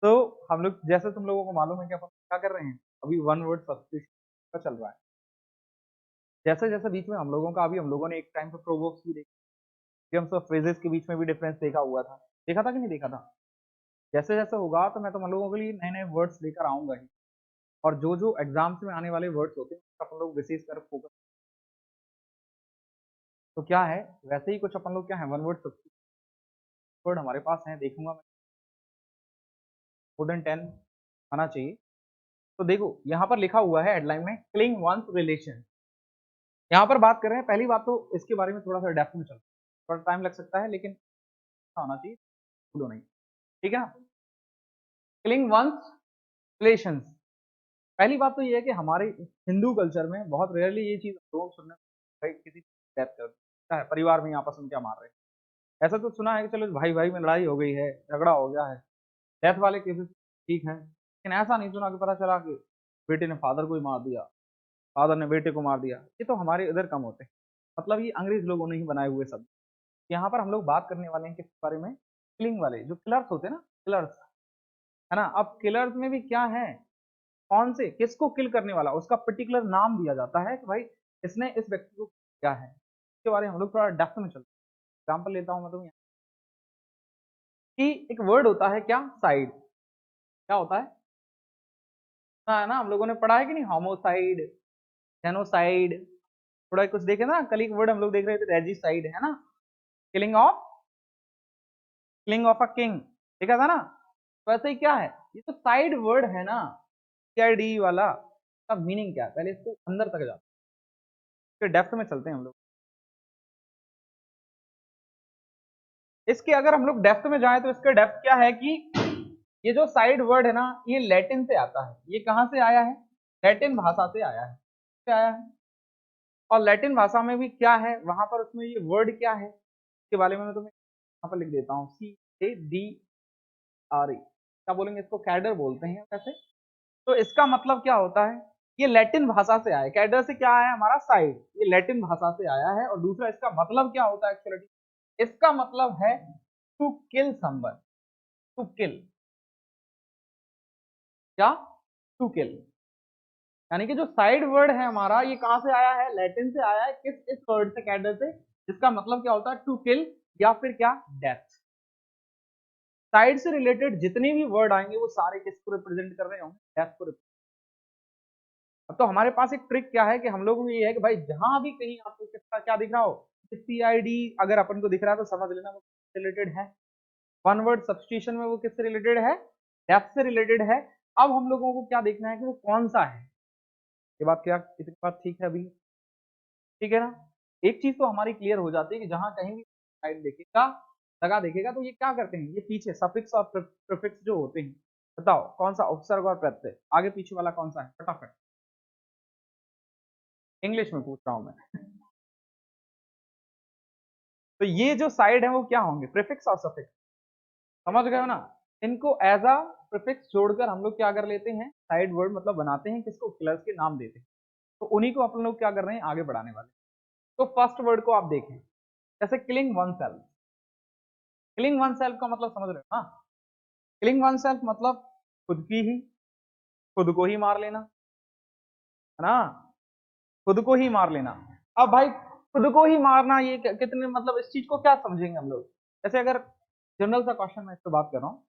तो हम लोग जैसे तुम लोगों को मालूम है कि अपन क्या कर रहे हैं, अभी वन वर्ड सब्स्टिट्यूशन का चल रहा है। जैसे जैसे बीच में हम लोगों का, अभी हम लोगों ने एक टाइम पे प्रोवर्ब्स भी देखे, गेम्स ऑफ फ्रेजेस के बीच में भी डिफरेंस देखा हुआ था, देखा था कि नहीं देखा था। जैसे जैसे होगा तो मैं तुम लोगों के लिए नए नए वर्ड्स लेकर आऊंगा ही, और जो जो एग्जाम्स में आने वाले वर्ड्स होते हैं उस पर अपन लोग विशेष कर फोकस। तो क्या है, वैसे ही कुछ अपन लोग क्या है, वन वर्ड वर्ड हमारे पास है, देखूंगा मैं, मोर देन 10 आना चाहिए। तो देखो यहाँ पर लिखा हुआ है हेडलाइन में, क्लिंग वंस रिलेशन। यहाँ पर बात कर रहे हैं, पहली बात तो इसके बारे में थोड़ा सा डेप्थ में चलते हैं, थोड़ा टाइम लग सकता है लेकिन आना चाहिए, भूलो नहीं, ठीक है ना। क्लिंग वंस रिलेशंस, पहली बात तो ये है कि हमारे हिंदू कल्चर में बहुत रेयरली ये चीज लोग सुनने भाई किसी डेथ कर है, परिवार में आपस में क्या मार रहे हैं। ऐसा तो सुना है कि चलो भाई भाई में लड़ाई हो गई है, झगड़ा हो गया है, डेथ वाले केसेस ठीक है, लेकिन ऐसा नहीं सुना कि पता चला कि बेटे ने फादर को ही मार दिया, फादर ने बेटे को मार दिया। ये तो हमारे इधर कम होते हैं, मतलब ये अंग्रेज लोगों ने ही बनाए हुए शब्द। यहाँ पर हम लोग बात करने वाले हैं किस बारे में, किलिंग वाले जो किलर्स होते हैं ना, किलर्स, है ना। अब किलर्स में भी क्या है, कौन से किसको किल करने वाला उसका पर्टिकुलर नाम दिया जाता है कि भाई इसने इस व्यक्ति को क्या है, इसके बारे में हम लोग थोड़ा डेप्थ में चलते हैं। एग्जाम्पल लेता हूँ मैं तुम्हें कि एक वर्ड होता है क्या, साइड, क्या होता है ना हम लोगों ने पढ़ा है कि नहीं, होमोसाइड, जेनोसाइड, थोड़ा कुछ देखे ना, कल एक वर्ड हम लोग देख रहे थे रेजिसाइड, है ना, किलिंग ऑफ अ किंग, देखा था ना। वैसे ही क्या है, ये तो साइड वर्ड है ना, सी वाला, का मीनिंग क्या है, पहले इसको अंदर तक जाते हैं, फिर डेप्थ में चलते हैं हम लोग। इसके अगर हम लोग डेप्थ में जाएं तो इसका डेप्थ क्या है कि ये जो साइड वर्ड है ना, ये लैटिन से आता है। ये कहां से आया है, लैटिन भाषा से आया है, से आया है। और लैटिन भाषा में भी क्या है वहां पर, उसमें ये वर्ड क्या है इसके बारे में मैं तुम्हें यहाँ पर लिख देता हूँ, CADRE, क्या बोलेंगे इसको, कैडर बोलते हैं वैसे। तो इसका मतलब क्या होता है, ये लैटिन भाषा से आया, कैडर से क्या आया हमारा, साइड, ये लैटिन भाषा से आया है। और दूसरा इसका मतलब क्या होता है एक्चुअली, इसका मतलब है to kill someone, to kill, क्या, टू किल, यानी कि जो साइड वर्ड है हमारा, ये कहां से आया है, लैटिन से आया है, किस इस वर्ड से, कैडर से, जिसका मतलब क्या होता है, टू किल, या फिर क्या, डेथ। साइड से रिलेटेड जितने भी वर्ड आएंगे वो सारे किसको रिप्रेजेंट कर रहे होंगे, डेथ को। अब तो हमारे पास एक ट्रिक क्या है कि हम लोगों को ये है कि भाई जहां भी कहीं आपको किसका क्या दिख रहा हो, CID अगर अपन को दिख रहा है तो समझ लेना वो किससे रिलेटेड है। वन वर्ड सब्स्टिट्यूशन में वो किससे रिलेटेड है, डेप्थ से रिलेटेड है। अब हम लोगों को क्या देखना है कि वो कौन सा है। ये बात क्या, इतनी बात ठीक है अभी, ठीक है ना। एक चीज तो हमारी क्लियर हो जाती है कि जहां कहीं भी साइड देखेगा, लगा देखेगा, तो ये क्या करते हैं, ये पीछे सफिक्स और प्रीफिक्स जो होते हैं, बताओ कौन सा, उपसर्ग और प्रत्यय, आगे पीछे वाला कौन सा है, फटाफट, इंग्लिश में पूछ रहा हूं मैं। तो ये जो साइड है वो क्या होंगे, प्रीफिक्स और सफिक्स, समझ गए हो ना। इनको एज अ प्रीफिक्स जोड़कर हम लोग क्या कर लेते हैं, साइड वर्ड मतलब बनाते हैं, किसको, क्लर्स के नाम देते हैं। तो उन्हीं को अपन लोग क्या कर रहे हैं, आगे बढ़ाने वाले। तो फर्स्ट वर्ड को आप देखें, जैसे killing one self, killing one self का मतलब समझ रहे हो ना, किलिंग वन सेल्फ मतलब खुद की ही, खुद को ही मार लेना, है ना, खुद को ही मार लेना। अब भाई खुद को ही मारना, ये कितने, मतलब इस चीज को क्या समझेंगे हम लोग। जैसे अगर जनरल सा क्वेश्चन मैं इस पर बात कर रहा हूँ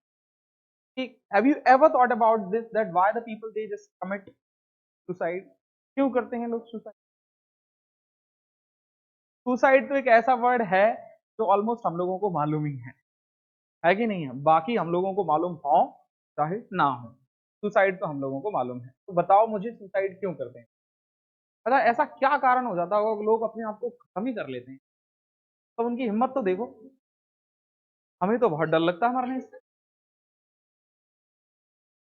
कि have you ever thought about this, that why the people they just commit suicide, क्यों करते हैं लोग सुसाइड। सुसाइड तो एक ऐसा वर्ड है जो ऑलमोस्ट हम लोगों को मालूम ही है कि नहीं है, बाकी हम लोगों को मालूम हो चाहे ना हो, सुसाइड तो हम लोगों को मालूम है। तो बताओ मुझे सुसाइड क्यों करते हैं, अच्छा ऐसा क्या कारण हो जाता होगा लोग अपने आप को खत्म ही कर लेते हैं। तो उनकी हिम्मत तो देखो, हमें तो बहुत डर लगता है मरने से,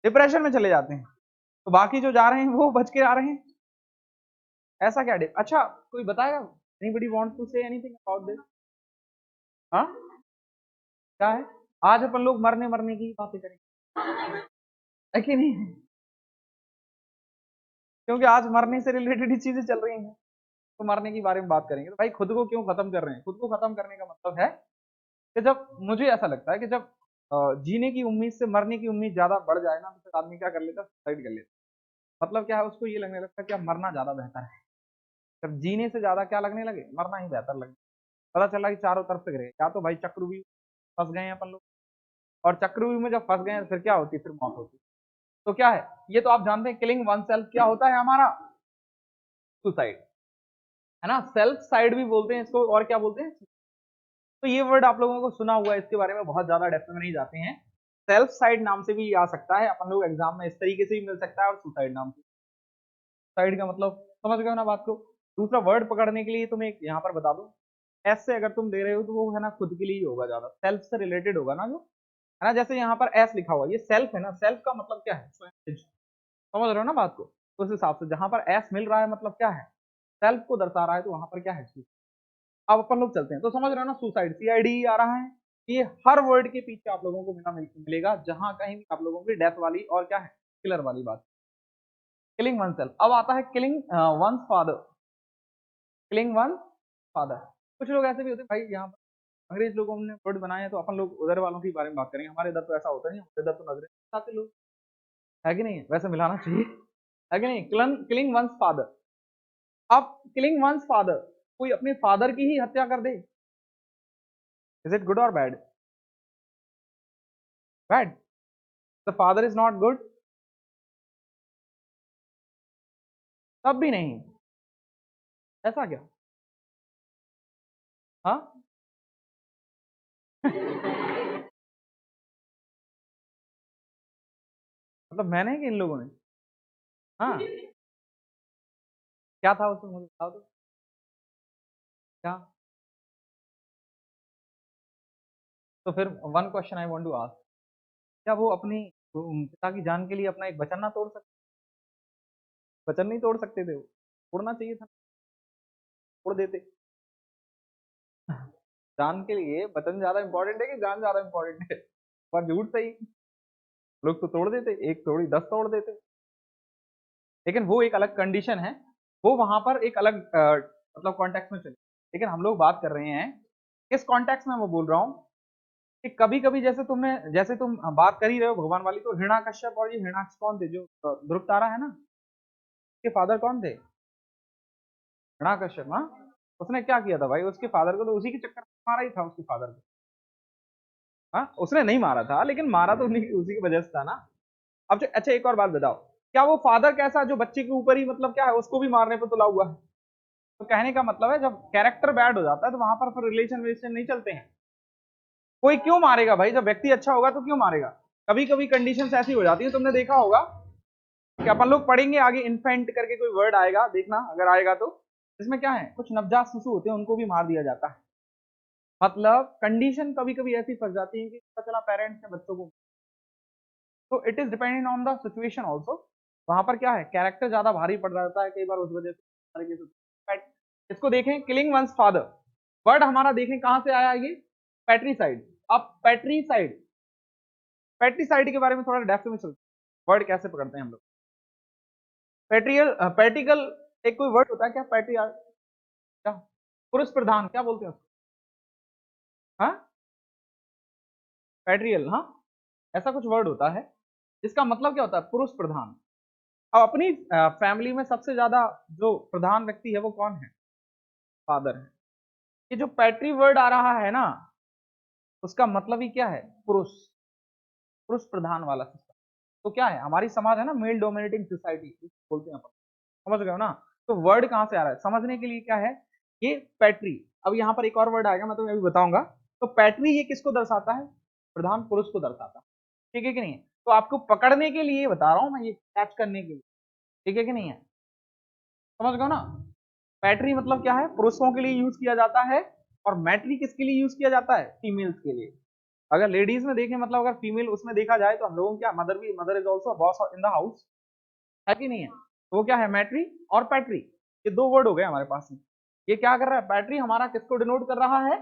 डिप्रेशन में चले जाते हैं, तो बाकी जो जा रहे हैं वो बच के आ रहे हैं, ऐसा क्या अच्छा कोई बताएगा, anybody wants to say anything about this, हाँ क्या है, आज अपन लोग मरने मरने की बातें करेंगे, है कि नहीं, क्योंकि आज मरने से रिलेटेड ही चीजें चल रही हैं, तो मरने के बारे में बात करेंगे। तो भाई खुद को क्यों खत्म कर रहे हैं, खुद को खत्म करने का मतलब है कि जब, मुझे ऐसा लगता है कि जब जीने की उम्मीद से मरने की उम्मीद ज्यादा बढ़ जाए ना, तो फिर आदमी क्या कर लेता है, सुसाइड कर लेता है। मतलब क्या है, उसको ये लगने लगता है कि अब मरना ज्यादा बेहतर है। जब जीने से ज्यादा क्या लगने लगे, मरना ही बेहतर लगे। पता चला कि चारों तरफ से गिरे, या तो भाई चक्रव्यूह फंस गए हैं अपन लोग, और चक्रव्यूह में जब फंस गए हैं फिर क्या होती है, फिर मौत होती है। तो क्या है, ये तो आप जानते हैं, किलिंग वन सेल्फ क्या होता है हमारा, सुसाइड, है ना। सेल्फ साइड भी बोलते हैं इसको, और क्या बोलते हैं। तो ये वर्ड आप लोगों को सुना हुआ है, इसके बारे में बहुत ज्यादा डेप्थ में नहीं जाते हैं। सेल्फ साइड नाम से भी आ सकता है, अपन लोग एग्जाम में इस तरीके से भी मिल सकता है, और सुसाइड नाम से। साइड का मतलब समझ गए ना बात को। दूसरा वर्ड पकड़ने के लिए तुम्हें यहाँ पर बता दूं, एस से अगर तुम दे रहे हो तो वो है ना खुद के लिए ही होगा, ज्यादा सेल्फ से रिलेटेड होगा ना जो, है ना। जैसे यहाँ पर एस लिखा हुआ, ये सेल्फ है ना, सेल्फ का मतलब क्या है, स्वयं। समझ रहे हो ना बात को। तो उस हिसाब से जहां पर एस मिल रहा है, मतलब क्या है, सेल्फ को दर्शा रहा है, तो वहां पर क्या है। अब अपन लोग चलते हैं, तो समझ रहे हो ना, सुसाइड CID आ रहा है। ये हर वर्ड के पीछे आप लोगों को मिलेगा, जहां कहीं भी आप लोगों की डेथ वाली और क्या है, किलर वाली बात। Killing one self. अब आता है killing one father. Killing one father. कुछ लोग ऐसे भी होते हैं भाई, यहाँ पर अंग्रेज लोगों ने वर्ड बनाए हैं, तो अपन लोग उधर वालों के बारे में बात करेंगे। हमारे इधर तो ऐसा होता नहीं, हमारे इधर तो नजरें आते लोग, है कि नहीं, वैसे मिलाना चाहिए, है कि नहीं। Killing once father. अब किलिंग वंस फादर, कोई अपने फादर की ही हत्या कर दे, इज इट गुड और bad. Bad. The father is not good, तब भी नहीं, ऐसा क्या। हाँ मतलब मैंने कि इन लोगों ने। हाँ, क्या था उसमें, मुझे बताओ तो। क्या। तो फिर one question I want to ask, क्या वो अपनी पिता की जान के लिए अपना एक वचन ना तोड़ सकते, वचन नहीं तोड़ सकते थे वो, तोड़ना चाहिए था, तोड़ देते। जान के लिए वचन ज्यादा इंपॉर्टेंट है कि जान ज्यादा इंपॉर्टेंट है, पर झूठ सही, लोग तो तोड़ देते, एक तोड़ी 10 तोड़ देते। लेकिन वो एक अलग कंडीशन है, वो वहां पर एक अलग मतलब कॉन्टेक्स्ट में चले। लेकिन हम लोग बात कर रहे हैं किस कॉन्टेक्स्ट में, मैं बोल रहा हूँ कि कभी कभी जैसे तुमने, जैसे तुम बात कर ही रहे हो भगवान वाली, तो हिरण्यकश्यप, और ये हिरण्याक्ष कौन थे, जो ध्रुव तारा है ना, उसके फादर कौन थे, हिरण्याकश्यप। हाँ, उसने क्या किया था भाई, उसके फादर को तो उसी के चक्कर में मारा ही था, उसके फादर को। हाँ, उसने नहीं मारा था, लेकिन मारा तो उसी की वजह से था ना। अब अच्छा एक और बात बताओ, क्या वो फादर कैसा जो बच्चे के ऊपर ही मतलब क्या है, उसको भी मारने पे तुला हुआ है। तो कहने का मतलब है, जब कैरेक्टर बैड हो जाता है तो वहां पर फिर रिलेशन विलेशन नहीं चलते हैं। कोई क्यों मारेगा भाई, जब व्यक्ति अच्छा होगा तो क्यों मारेगा। कभी कभी कंडीशंस ऐसी हो जाती है, तुमने देखा होगा कि अपन लोग पढ़ेंगे आगे, इन्फेंट करके कोई वर्ड आएगा, देखना अगर आएगा तो, इसमें क्या है, कुछ नवजात शिशु होते हैं, उनको भी मार दिया जाता है। मतलब कंडीशन कभी कभी ऐसी फंस जाती है कि पता चला पेरेंट्स ने बच्चों को, तो it is dependent on the situation also. वहां पर क्या है, कैरेक्टर ज्यादा भारी पड़ जाता है कई बार, उस वजह से। इसको देखें, किलिंग वंस फादर, वर्ड हमारा देखें कहां से आया ये, पैट्रीसाइड। अब पैट्रीसाइड, पैट्रीसाइड के बारे में थोड़ा डेप्थ में चलते, वर्ड कैसे पकड़ते हैं हम लोग। पैट्रियल पैट्रिकल, एक कोई वर्ड होता है क्या, पैट्रिया, क्या, पुरुष प्रधान क्या बोलते हैं उसको। हाँ, पैट्रियल, हाँ, ऐसा कुछ वर्ड होता है, जिसका मतलब क्या होता है, पुरुष प्रधान। अब अपनी फैमिली में सबसे ज्यादा जो प्रधान व्यक्ति है वो कौन है, फादर है। ये जो पैट्री वर्ड आ रहा है ना, उसका मतलब ही क्या है, पुरुष, पुरुष प्रधान वाला सिस्टम। तो क्या है, हमारी समाज है ना मेल डोमिनेटिंग सोसाइटी बोलते हैं अपन, समझ गए हो ना। तो वर्ड कहां से आ रहा है, समझने के लिए क्या है, ये पैट्री। अब यहाँ पर एक और वर्ड आएगा, मैं तुम्हें अभी बताऊंगा। तो पैट्री ये किसको दर्शाता है, प्रधान पुरुष को दर्शाता है, ठीक है कि नहीं है। तो आपको पकड़ने के लिए बता रहा हूं मैं, ये कैच करने के लिए, ठीक है कि नहीं है, समझ गए ना। पैट्री मतलब क्या है, पुरुषों के लिए यूज किया जाता है, और मैट्री किसके लिए यूज किया जाता है, फीमेल्स के लिए। अगर लेडीज में देखें, मतलब अगर फीमेल उसमें देखा जाए, तो हम लोगों क्या, मदर भी, mother is also boss in the house, है कि नहीं है। तो वो क्या है, मैट्री और पैट्री, ये दो वर्ड हो गए हमारे पास में। ये क्या कर रहा है, पैट्री हमारा किसको डिनोट कर रहा है,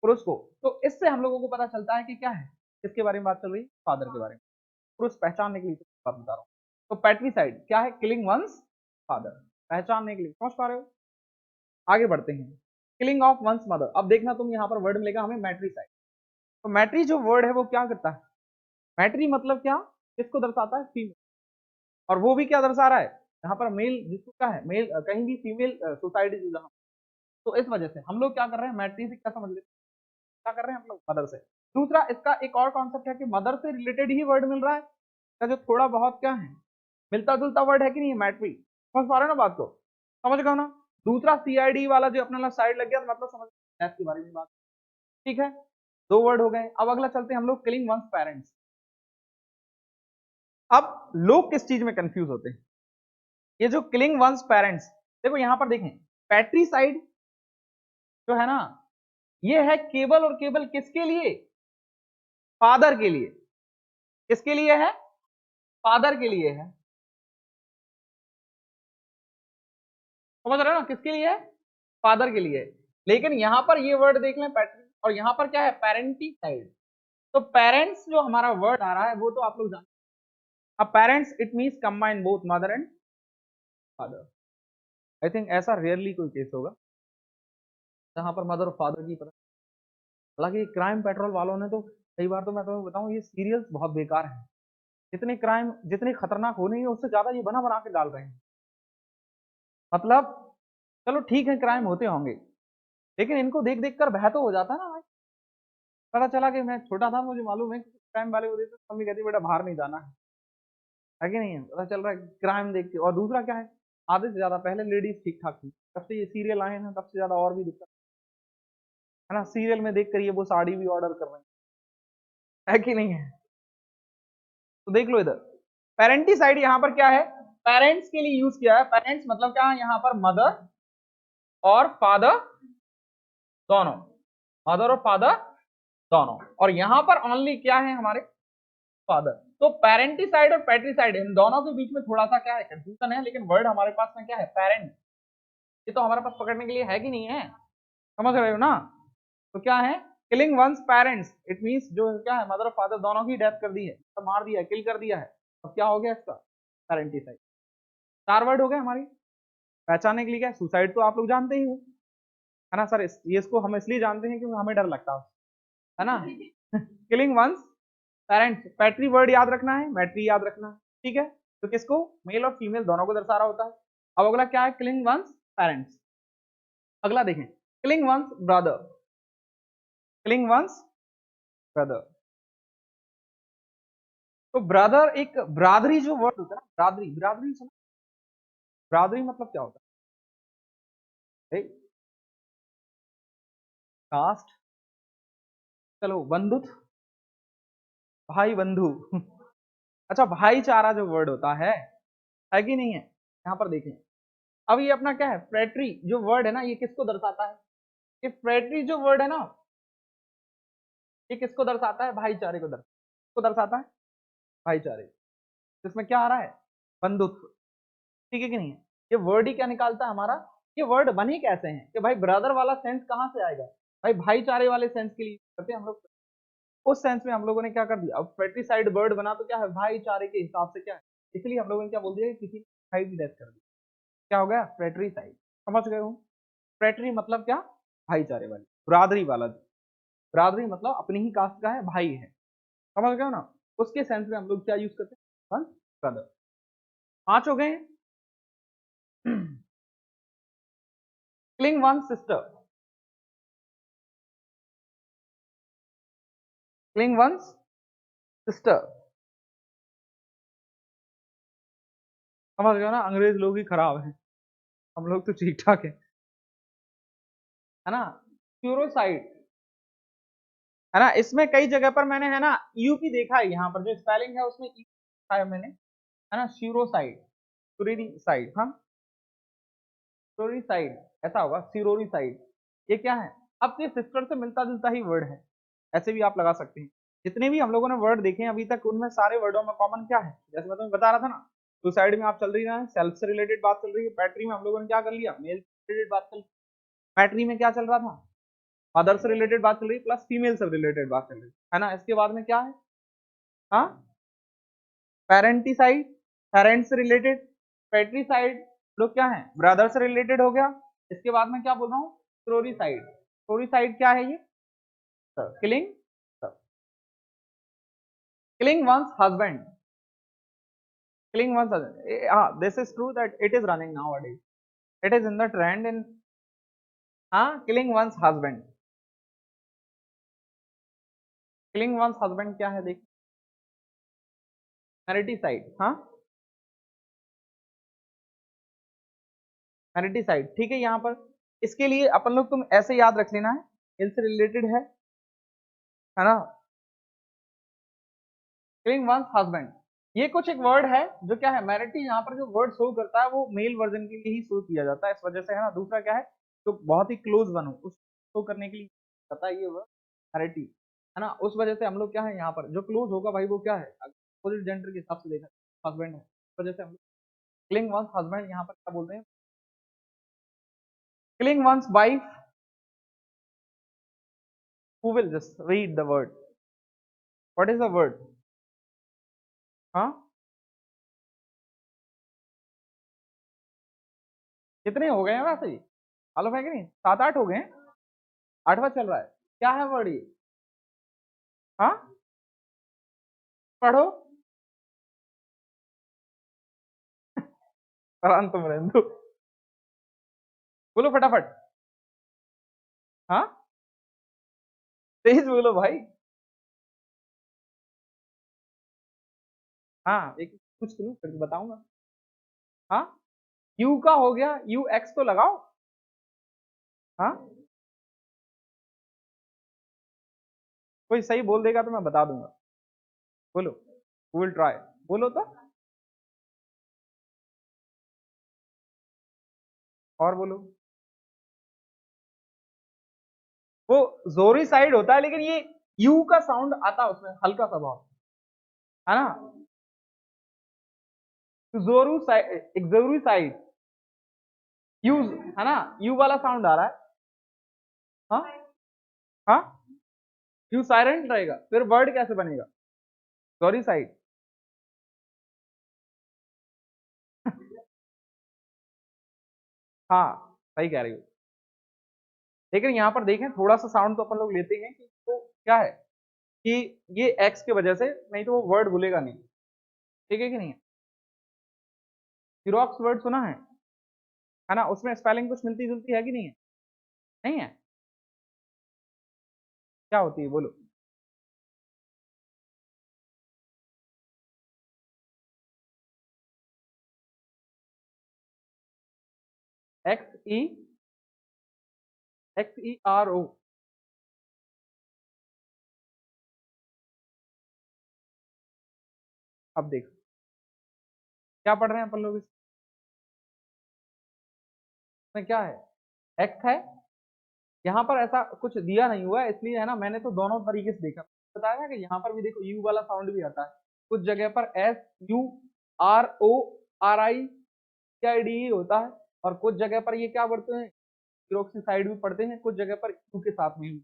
पुरुष को। तो इससे हम लोगों को पता चलता है कि क्या है, किसके बारे में बात चल रही है, फादर के बारे में। पुरुष पहचानने के लिए बात बता रहा हूँ। तो पैट्रीसाइड क्या है, किलिंग वंस फादर, पहचानने के लिए, समझ पा रहे हो। आगे बढ़ते हैं, किलिंग ऑफ वंस मदर। अब देखना तुम, यहाँ पर वर्ड मिलेगा हमें मैट्रीसाइड। तो तो मैट्री जो वर्ड है वो क्या करता है, मैट्री मतलब क्या, किसको दर्शाता है, फीमेल, और वो भी क्या दर्शा रहा है, यहाँ पर मेल जिसको क्या है, मेल कहीं भी फीमेल सोसाइटी जहाँ, तो इस वजह से हम लोग क्या कर रहे हैं, मैट्री से क्या समझ रहे हैं, क्या कर रहे हैं हम लोग, मदर से। दूसरा इसका एक और कॉन्सेप्ट है कि मदर से रिलेटेड ही वर्ड मिल रहा है, का जो थोड़ा बहुत क्या है, मिलता जुलता वर्ड है कि नहीं, मैट्री, समझ पा रहे हो ना बात को, समझ गए ना। दूसरा सीआईडी वाला जो अपना साइड लग गया, मतलब समझ के बारे में बात, ठीक है, दो वर्ड हो गए। अब अगला चलते हैं हम लोग, किलिंग वंस पेरेंट्स। अब लोग किस चीज में कंफ्यूज होते हैं, ये जो किलिंग वंस पेरेंट्स, देखो यहां पर देखें, पैट्रीसाइड जो है ना, ये है केवल और केवल किसके लिए, फादर के लिए, किसके लिए है, फादर के लिए है, समझ रहे हो ना, किसके लिए है, फादर के लिए। लेकिन यहां पर ये वर्ड देख लें पैट्री, और यहां पर क्या है, पेरेंटिसाइड, तो पेरेंट्स जो हमारा वर्ड आ रहा है वो तो आप लोग जानते हैं। अब parents it means combine both mother and father, I think ऐसा रेयरली कोई केस होगा जहां पर मदर और फादर की तरह, हालांकि क्राइम पेट्रोल वालों ने तो कई बार, तो मैं तुम्हें बताऊं ये सीरियल्स बहुत बेकार हैं, जितने क्राइम जितने खतरनाक होने हैं उससे ज्यादा ये बना बना के डाल रहे हैं, मतलब चलो ठीक है क्राइम होते होंगे, लेकिन इनको देख देख कर भय तो हो जाता है ना भाई, पता चला कि मैं छोटा था मुझे मालूम है क्राइम वाले को देख तो मम्मी कहती बेटा बाहर नहीं जाना है कि नहीं है, पता चल रहा है क्राइम देख के। और दूसरा क्या है, आधे से ज्यादा पहले लेडीज ठीक ठाक थी, तब से ये सीरियल आए हैं तब से ज्यादा और भी दिक्कत है ना, सीरियल में देख कर ये वो साड़ी भी ऑर्डर कर रहे हैं, है कि नहीं है। तो देख लो इधर, पेरेंटिसाइड यहाँ पर क्या है, पेरेंट्स के लिए यूज किया है, पेरेंट्स मतलब क्या है यहाँ पर, मदर और फादर दोनों, मदर और फादर दोनों, और यहाँ पर ओनली क्या है हमारे, फादर। तो पेरेंटिसाइड और पैट्रिसाइड इन दोनों के बीच में थोड़ा सा क्या है, कंफ्यूजन है, लेकिन वर्ड हमारे पास में क्या है, पेरेंट, ये तो हमारे पास पकड़ने के लिए है कि नहीं है, समझ रहे हो ना। तो क्या है, killing one's parents, it means जो क्या है, मदर और फादर दोनों की डेथ कर दी है, तो मार दिया है, किल कर दिया है, अब क्या हो गया इसका, पेरेंटिसाइड। चार वर्ड हो गए हमारी, पहचानने के लिए क्या, सुसाइड तो आप लोग जानते ही हो, है ना सर, ये इसको हम इसलिए जानते हैं क्योंकि हमें डर लगता है ना। किलिंग वंस पेरेंट्स, पैट्री वर्ड याद रखना है, मैट्री याद रखना है, ठीक है, तो किसको, मेल और फीमेल दोनों को दर्शा रहा होता है। अब अगला क्या है, किलिंग वंस पेरेंट्स। अगला देखें, killing one's brother, killing one's brother, तो ब्रदर एक ब्रादरी जो वर्ड होता है ना, ब्रादरी, ब्रादरी सुना, ब्रादरी मतलब क्या होता है, कास्ट, चलो बंधुत्व, भाई बंधु, अच्छा भाईचारा जो वर्ड होता है कि नहीं है। यहां पर देखें, अब ये अपना क्या है, फ्रेटरी जो वर्ड है ना, ये किसको दर्शाता है, ये फ्रेटरी जो वर्ड है ना, ये किसको दर्शाता है, भाईचारे को दर्शाता है, भाईचारे, तो इसमें क्या आ रहा है, बंधुत्व, ठीक है कि नहीं है। ये वर्ड ही क्या निकालता है हमारा, ये वर्ड बने कैसे हैं कि भाई ब्रदर वाला सेंस कहां से आएगा, भाई भाईचारे वाले सेंस के लिए करते हैं हम लोग, उस सेंस में हम लोगों ने क्या कर दिया, अब पेट्रीसाइड वर्ड बना तो क्या है, भाईचारे के हिसाब से क्या है, इसलिए हम लोगों ने क्या बोल दिया कि किसी भाई की डेथ कर दी, क्या हो गया, पेट्रीसाइड, समझ गए हो। पेट्री मतलब क्या, भाईचारे वाली, बिरादरी वाला, बिरादरी मतलब अपनी ही कास्ट का है, भाई है, समझ गए हो ना, उसके सेंस में हम लोग क्या यूज करते हैं, ब्रदर। पांच हो गए। Killing one sister, killing one sister, समझ गए हो ना, अंग्रेज लोग ही खराब हैं, हम लोग तो ठीक ठाक है ना। प्यूरोसाइड, है ना, इसमें कई जगह पर मैंने है ना यूपी देखा है, यहाँ पर जो स्पेलिंग है उसमें ई देखा है मैंने, है ना, सीरोसाइड, साइड, हाँ सिरोरी साइड, ऐसा होगा सिरोरी साइड, ये क्या है, अब ये सिस्टर से मिलता जुलता ही वर्ड है, ऐसे भी आप लगा सकते हैं। जितने भी हम लोगों ने वर्ड देखे हैं अभी तक, उनमें सारे वर्डों में कॉमन क्या है, जैसे मैं तुम्हें बता रहा था ना, सुसाइड में आप चल रही है सेल्फ से रिलेटेड बात चल रही है, पैट्री में हम लोगों ने क्या कर लिया, मेल से रिलेटेड बात चल, पैट्री में क्या चल रहा था, फादर से रिलेटेड बात चल रही प्लस फीमेल से रिलेटेड बात चल रही है ना। इसके बाद में क्या है, हाँ पेरेंटिसाइड, पेरेंट्स से रिलेटेड, पेट्रीसाइड लोग क्या है, ब्रदर से रिलेटेड हो गया। इसके बाद में क्या बोल रहा हूँ, क्लोरीसाइड, क्लोरीसाइड क्या है ये, killing, killing one's husband, killing one's husband. This is true that it is running nowadays. It is in the trend in killing one's husband. Killing one's husband क्या है देख, मैरिटिसाइड, मैरिटिसाइड, ठीक है। यहाँ पर इसके लिए अपन लोग तुम ऐसे याद रख लेना है, इनसे रिलेटेड है ना, किलिंग वंस हस्बैंड। ये कुछ एक वर्ड है जो क्या है, मैरिटी, यहाँ पर जो वर्ड शो करता है वो मेल वर्जन के लिए ही शो किया जाता है, इस वजह से है ना। दूसरा क्या है, तो बहुत ही क्लोज बनो उस शो करने के लिए जाता है ये वर्ड मैरिटी, है ना। उस वजह से हम लोग क्या है, यहाँ पर जो क्लोज होगा भाई वो क्या है, अपोजिट जेंडर के हिसाब से देखा, हस्बैंड है, इस वजह से हम लोग किलिंग वंस हस्बैंड यहाँ पर क्या बोलते हैं, killing one's wife. Who will just read the word? What is the word? हाँ, कितने हो गए हैं वैसे ही, मालूम है कि नहीं, 7-8 हो गए हैं, 8वां चल रहा है। क्या है वर्ड ये? हाँ, पढ़ो, तुम रेंदु, बोलो फटाफट। हाँ, तेज बोलो भाई। हाँ, एक कुछ करूँ फिर बताऊंगा। हाँ, यू का हो गया, यू एक्स तो लगाओ। हाँ, कोई सही बोल देगा तो मैं बता दूंगा, बोलो, विल ट्राई, बोलो तो, और बोलो। वो जोरी साइड होता है, लेकिन ये यू का साउंड आता है उसमें हल्का सा बहुत, है ना। जोरू साइड, एक जरूरी साइड, यू, है ना, यू वाला साउंड आ रहा है। हाँ, हाँ, यू साइलेंट रहेगा, फिर वर्ड कैसे बनेगा, सॉरी साइड। हाँ, सही कह रही हो, लेकिन यहाँ पर देखें थोड़ा सा साउंड तो अपन लोग लेते हैं कि तो क्या है कि ये एक्स की वजह से, नहीं तो वो वर्ड भूलेगा नहीं, ठीक है कि नहीं। जीरोक्स वर्ड सुना है ना, उसमें स्पेलिंग कुछ मिलती जुलती है कि नहीं है, नहीं है, क्या होती है बोलो। एक्स ई, एक्स ई आर ओ, अब देखो क्या पढ़ रहे हैं अपन लोग, इसमें क्या है, एक्स है, यहाँ पर ऐसा कुछ दिया नहीं हुआ है, इसलिए है ना, मैंने तो दोनों तरीके से देखा, बताया ना कि यहाँ पर भी देखो यू वाला साउंड भी आता है, कुछ जगह पर S U R O R I क्या डी होता है, और कुछ जगह पर ये क्या पढ़ते हैं, साइड भी पढ़ते हैं, कुछ जगह पर यू के साथ में,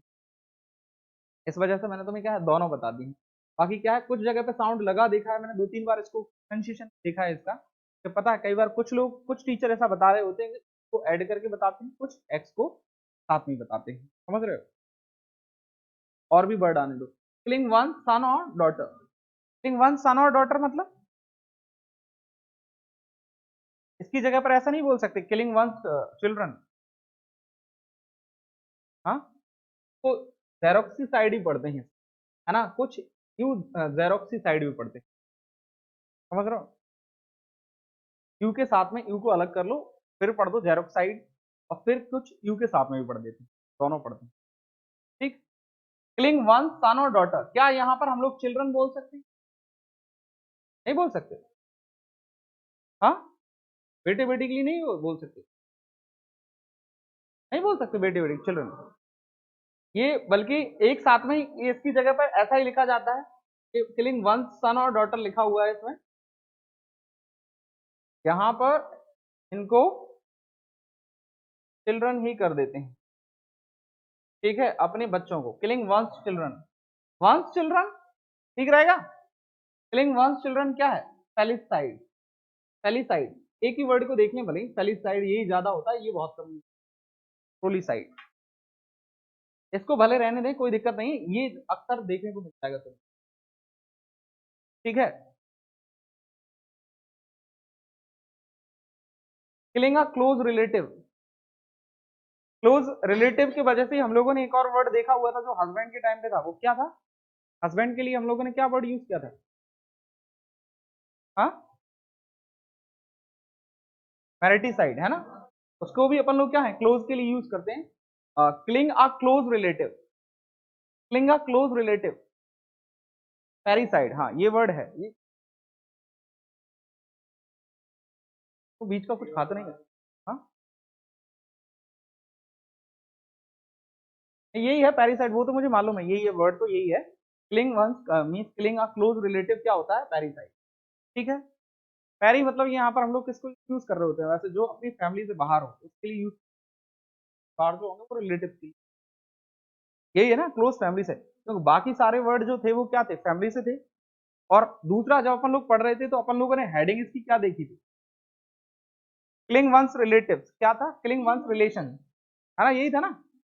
इस वजह से मैंने तुम्हें क्या है दोनों बता दी। बाकी क्या है, कुछ जगह पे साउंड लगा देखा है मैंने 2-3 बार, इसको प्रोनाउंसिएशन देखा है इसका, तो पता है कई बार कुछ लोग, कुछ टीचर ऐसा बता रहे होते हैं कि को ऐड करके बताते हैं, कुछ एक्स को साथ में बताते हैं, समझ रहे हो। और भी वर्ड आने दो, किलिंग वन सन और डॉटर, किलिंग वन सन और डॉटर मतलब इसकी जगह पर ऐसा नहीं बोल सकते किलिंग वन चिल्ड्रन, हाँ, तो जेरोक्सी साइड ही पढ़ते हैं, है ना, कुछ यू जेरोक्सी साइड भी पढ़ते हैं, समझ रहे हो। यू के साथ में यू को अलग कर लो, फिर पढ़ दो जेरोक्साइड, और फिर कुछ यू के साथ में भी पढ़ देते हैं, दोनों पढ़ते हैं, ठीक। किलिंग वन सन और डॉटर, क्या यहाँ पर हम लोग चिल्ड्रन बोल सकते हैं, नहीं बोल सकते, हाँ, बेटे बेटी के लिए नहीं बोल सकते, नहीं बोल सकते बेटे बेटी चिल्ड्रन, ये बल्कि एक साथ में ही इसकी जगह पर ऐसा ही लिखा जाता है कि किलिंग वन सन और डॉटर लिखा हुआ है इसमें, यहाँ पर इनको चिल्ड्रन ही कर देते हैं, ठीक है, अपने बच्चों को, killing one's children, one's children ठीक रहेगा। किलिंग वंस चिल्ड्रन क्या है, पेलिसाइड, पेलिसाइड, एक ही वर्ड को देखने भले, पेलिसाइड यही ज्यादा होता है, ये बहुत कम, प्रोलिसाइड, इसको भले रहने दें कोई दिक्कत नहीं, ये अक्सर देखने को मिल जाएगा तुम्हें। ठीक है। Killing a close relative, close relative की वजह से हम लोगों ने एक और वर्ड देखा हुआ था जो हस्बैंड के टाइम पे था, वो क्या था? हस्बैंड के लिए हम लोगों ने क्या वर्ड यूज किया था? हाँ, मैरिटिसाइड, है ना? उसको भी अपन लोग क्या है क्लोज के लिए यूज करते हैं। Cling a close relative, cling a close relative, parricide, हाँ ये वर्ड है ये। तो बीच का कुछ खा तो नहीं है? हाँ, यही है पैरिसाइड, वो तो मुझे मालूम है, यही है वर्ड, तो यही है। Killing one's means killing a close relative क्या होता है? पैरिसाइड। ठीक है। पैरी मतलब यहाँ पर हम लोग किसको यूज कर रहे होते हैं? वैसे जो अपनी फैमिली से बाहर हो उसके लिए यूज, बाहर जो होंगे वो रिलेटिव की, यही है ना क्लोज फैमिली से। तो बाकी सारे वर्ड जो थे वो क्या थे? फैमिली से थे। और दूसरा जब अपन लोग पढ़ रहे थे तो अपन लोगों ने हेडिंग इसकी क्या देखी थी? क्लिंग वंस रिलेटिव्स, क्या था? क्लिंग वंस रिलेशन, है ना, यही था ना,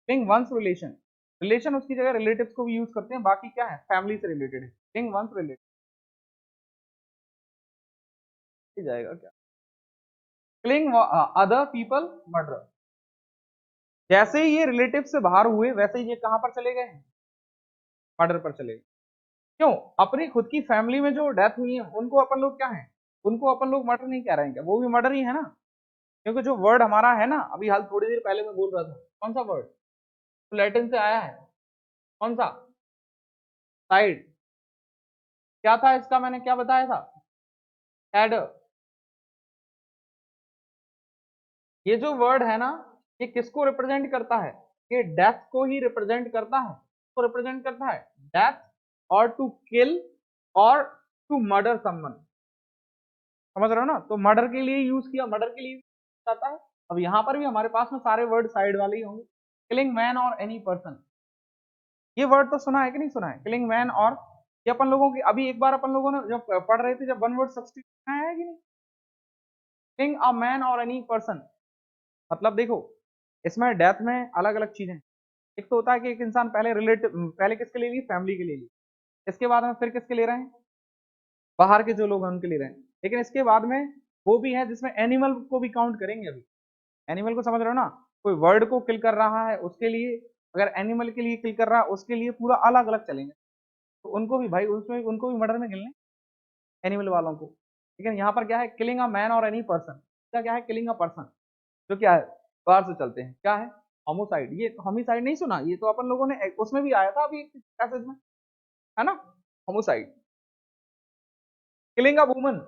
क्लिंग वंस रिलेशन। रिलेशन उसकी जगह रिलेटिव्स को भी यूज करते हैं, बाकी क्या है? फैमिली से रिलेटेड है, क्लिंग वंस रिलेटेड जाएगा क्या? क्लिंग अदर पीपल मर्डर, जैसे ही ये रिलेटिव से बाहर हुए वैसे ही ये कहां पर चले गए? मर्डर पर चले गए। क्यों? अपनी खुद की फैमिली में जो डेथ हुई है उनको अपन लोग क्या है, उनको अपन लोग मर्डर नहीं कह रहे हैं क्या? वो भी मर्डर ही है ना, क्योंकि जो वर्ड हमारा है ना, अभी हाल थोड़ी देर पहले मैं बोल रहा था, कौन सा वर्ड? तो लैटिन से आया है, कौन सा? साइड। क्या था इसका, मैंने क्या बताया था? एड। ये जो वर्ड है ना, ये किसको रिप्रेजेंट करता है? ये डेथ को ही रिप्रेजेंट करता है। को रिप्रेजेंट करता है डेथ, और टू किल, और टू मर्डर समवन। समझ रहे हो ना? तो मर्डर के लिए यूज किया, मर्डर के लिए आता है। अब यहाँ पर भी हमारे पास में सारे वर्ड साइड वाले ही होंगे। किलिंग मैन और एनी पर्सन, ये वर्ड तो सुना है कि नहीं सुना है? किलिंग मैन, और ये अपन लोगों की अभी एक बार अपन लोगों ने जब पढ़ रहे थे, जब वन वर्ड सब्स्टिट्यूशन आया है कि नहीं? किलिंग अ मैन और एनी पर्सन, मतलब देखो इसमें डेथ में अलग अलग चीजें, एक तो होता है कि एक इंसान पहले रिलेटिव, पहले किसके लिए ली? फैमिली के लिए ली। इसके बाद में फिर किसके ले रहे हैं? बाहर के जो लोग हैं उनके ले रहे हैं। लेकिन इसके बाद में वो भी है जिसमें एनिमल को भी काउंट करेंगे। अभी एनिमल को समझ रहे हो ना? कोई वर्ड को किल कर रहा है उसके लिए, अगर एनिमल के लिए किल कर रहा है उसके लिए पूरा अलग अलग चलेंगे। तो उनको भी भाई, उसमें उनको भी मर्डर में गिनने, एनिमल वालों को। लेकिन यहाँ पर क्या है? किलिंग अ मैन और एनी पर्सन, क्या क्या है? किलिंग अ पर्सन, जो क्या है? बाहर से चलते हैं, क्या है? होमोसाइड। ये होमिसाइड नहीं सुना? ये तो अपन लोगों ने उसमें भी आया था अभी पैसेज में, है ना, homicide. Killing a woman,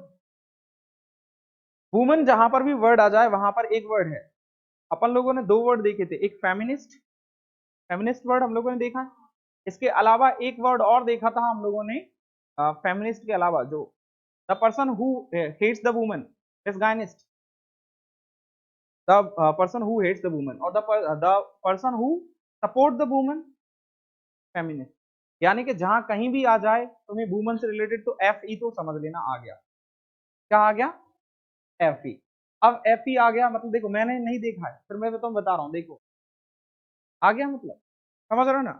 woman जहां पर भी वर्ड आ जाए वहां पर एक वर्ड है। अपन लोगों ने दो वर्ड देखे थे, एक फेमिनिस्ट, फेमिनिस्ट वर्ड हम लोगों ने देखा है। इसके अलावा एक वर्ड और देखा था हम लोगों ने, फेमिनिस्ट के अलावा, जो the person who hates the woman, misogynist. The person who hates the woman, और the person who support the woman, feminist. यानी कि जहां कहीं भी आ जाए तुम्हें वुमन से रिलेटेड, तो एफ ई तो समझ लेना आ गया। क्या आ गया? F E. अब एफ ई आ गया मतलब, देखो मैंने नहीं देखा है, फिर मैं तो बता रहा हूँ, देखो आ गया मतलब, समझ रहे हो ना?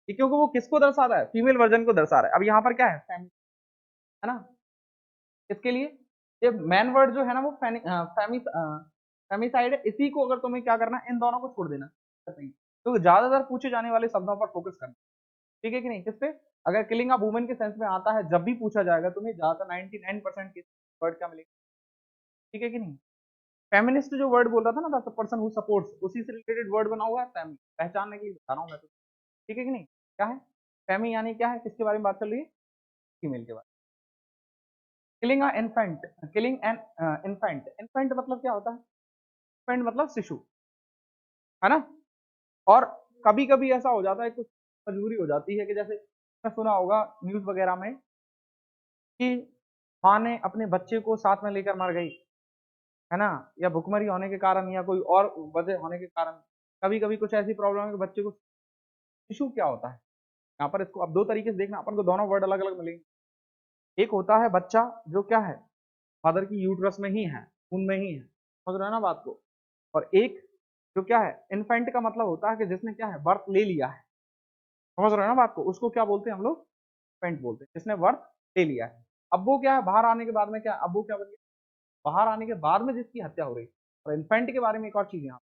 ये क्योंकि वो किसको दर्शा रहा है? फीमेल वर्जन को दर्शा रहा है। अब यहाँ पर क्या है? है ना, इसके लिए ये मैन वर्ड जो है ना वो फेमिसाइड है। इसी को अगर तुम्हें क्या करना है, इन दोनों को छोड़ देना, तो ज्यादातर पूछे जाने वाले शब्दों पर फोकस करना। ठीक है कि नहीं? किसपे? अगर किलिंग ऑफ वुमेन के सेंस में आता है, जब भी पूछा जाएगा तुम्हें ज्यादातर 99% के वर्ड क्या मिलेगा। ठीक है कि नहीं? फेमिनिस्ट जो वर्ड बोल रहा था ना, द पर्सन हु सपोर्ट्स, उसी से रिलेटेड वर्ड बना हुआ है फैमिली, पहचानने के लिए बता रहा हूँ मैं तो। ठीक है कि नहीं? क्या है फैमी? यानी क्या है, किसके बारे में बात चल रही है? फीमेल के बारे में। Killing a infant, killing an infant, infant मतलब क्या होता है? इन्फेंट मतलब शिशु, है ना? और कभी कभी ऐसा हो जाता है, कुछ मजबूरी हो जाती है कि जैसे मैं सुना होगा न्यूज वगैरह में कि माँ ने अपने बच्चे को साथ में लेकर मर गई, है ना, या भुखमरी होने के कारण या कोई और वजह होने के कारण। कभी कभी कुछ ऐसी प्रॉब्लम है कि बच्चे को, शिशु क्या होता है यहाँ पर? इसको अब दो तरीके से देखना, अपन को दोनों वर्ड अलग अलग मिलेंगे। एक होता है बच्चा जो क्या है, मदर की यूट्रस में ही है, खून में ही है, समझ रहे हो ना बात को? और एक जो क्या है, इन्फेंट का मतलब होता है कि जिसने क्या है, बर्थ ले लिया है, समझ रहे हो ना बात को? उसको क्या बोलते हैं हम लोग? इन्फेंट बोलते हैं, जिसने बर्थ ले लिया है। अब्बो क्या है, बाहर आने के बाद में क्या, अब्बो क्या बन गया, बाहर आने के बाद में जिसकी हत्या हो रही। और इन्फेंट के बारे में एक और चीज यहाँ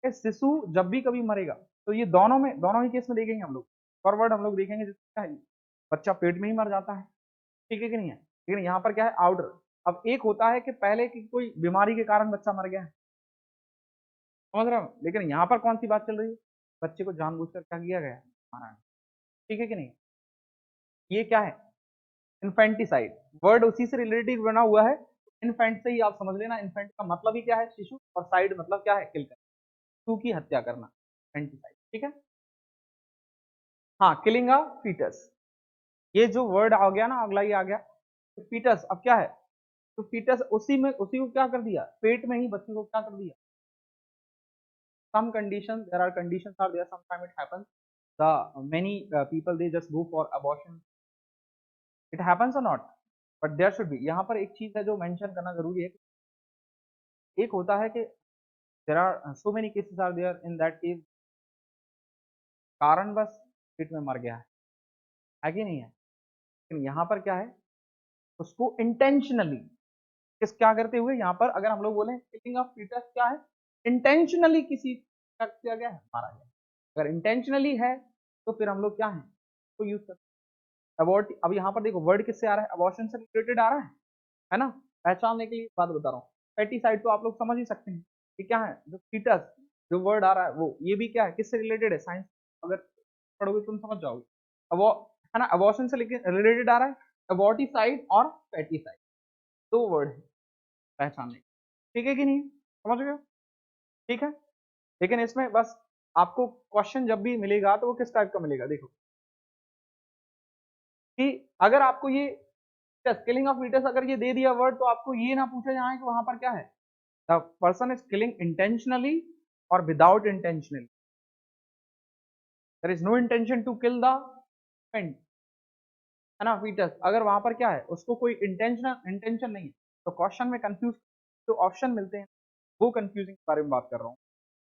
पे, शिशु जब भी कभी मरेगा तो ये दोनों ही केस में देखेंगे हम लोग। फॉरवर्ड हम लोग देखेंगे जिसका बच्चा पेट में ही मर जाता है, ठीक है कि नहीं है, लेकिन यहाँ पर क्या है, आउटर। अब एक होता है कि पहले की कोई बीमारी के कारण बच्चा मर गया है, समझ रहे हो, लेकिन यहाँ पर कौन सी बात चल रही है, बच्चे को जानबूझकर क्या किया गया है, मारा है, ठीक है कि नहीं। ये क्या है, इन्फेंटिसाइड, वर्ड उसी से रिलेटेड बना हुआ है। इन्फेंट से ही आप समझ लेना, इन्फेंट का मतलब ही क्या है, शिशु, और साइड मतलब क्या है, किल करना, शिशु की हत्या करना, इन्फेंटिसाइड, ठीक है। हाँ, किलिंग अ फीटस, ये जो वर्ड आ गया ना, अगला ही आ गया, तो फीटस अब क्या है, तो फीटस उसी को क्या कर दिया, पेट में ही बच्चे को क्या कर दिया। some conditions, there are conditions are there, sometimes it happens, the many people they just go for abortion, it happens or not, but there should be, यहाँ पर एक चीज है जो मेंशन करना जरूरी है। एक होता है कि there are so many cases are there in that case, कारण बस पेट में मर गया है कि नहीं है, लेकिन यहाँ पर क्या है, उसको इंटेंशनली, किस क्या करते हुए, यहाँ पर अगर हम लोग बोले किलिंग ऑफ फीटस क्या है, इंटेंशनली किसी का किया गया है, मारा गया। अगर इंटेंशनली है तो फिर हम लोग क्या है, तो यूज करते हैं अबॉर्ट। अब यहाँ पर देखो वर्ड किससे आ रहा है, अबॉर्शन से रिलेटेड आ रहा है ना, पहचानने के लिए बात बता रहा हूँ। फैटिसाइड तो आप लोग समझ ही सकते हैं कि क्या है, जो फीटस जो वर्ड आ रहा है वो, ये भी क्या है, किससे रिलेटेड है, साइंस अगर पढ़ोगे तुम समझ जाओगे। अब वो है ना, अबॉर्शन से रिलेटेड आ रहा है, अबॉर्टिसाइड और फैटिसाइड, दो वर्ड है पहचानने, ठीक है कि नहीं, समझ गए, ठीक है। लेकिन इसमें बस आपको क्वेश्चन जब भी मिलेगा तो वो किस टाइप का मिलेगा, देखो कि अगर आपको ये किलिंग ऑफ फीटस अगर ये दे दिया वर्ड, तो आपको ये ना पूछा जाए कि वहां पर क्या है, the person is killing intentionally और without intentionally, there is no intention to kill the paint, है ना, फीटस, अगर वहां पर क्या है, उसको कोई इंटेंशन नहीं है, तो क्वेश्चन में कंफ्यूज जो ऑप्शन मिलते हैं वो कंफ्यूजिंग के बारे में बात कर रहा हूँ।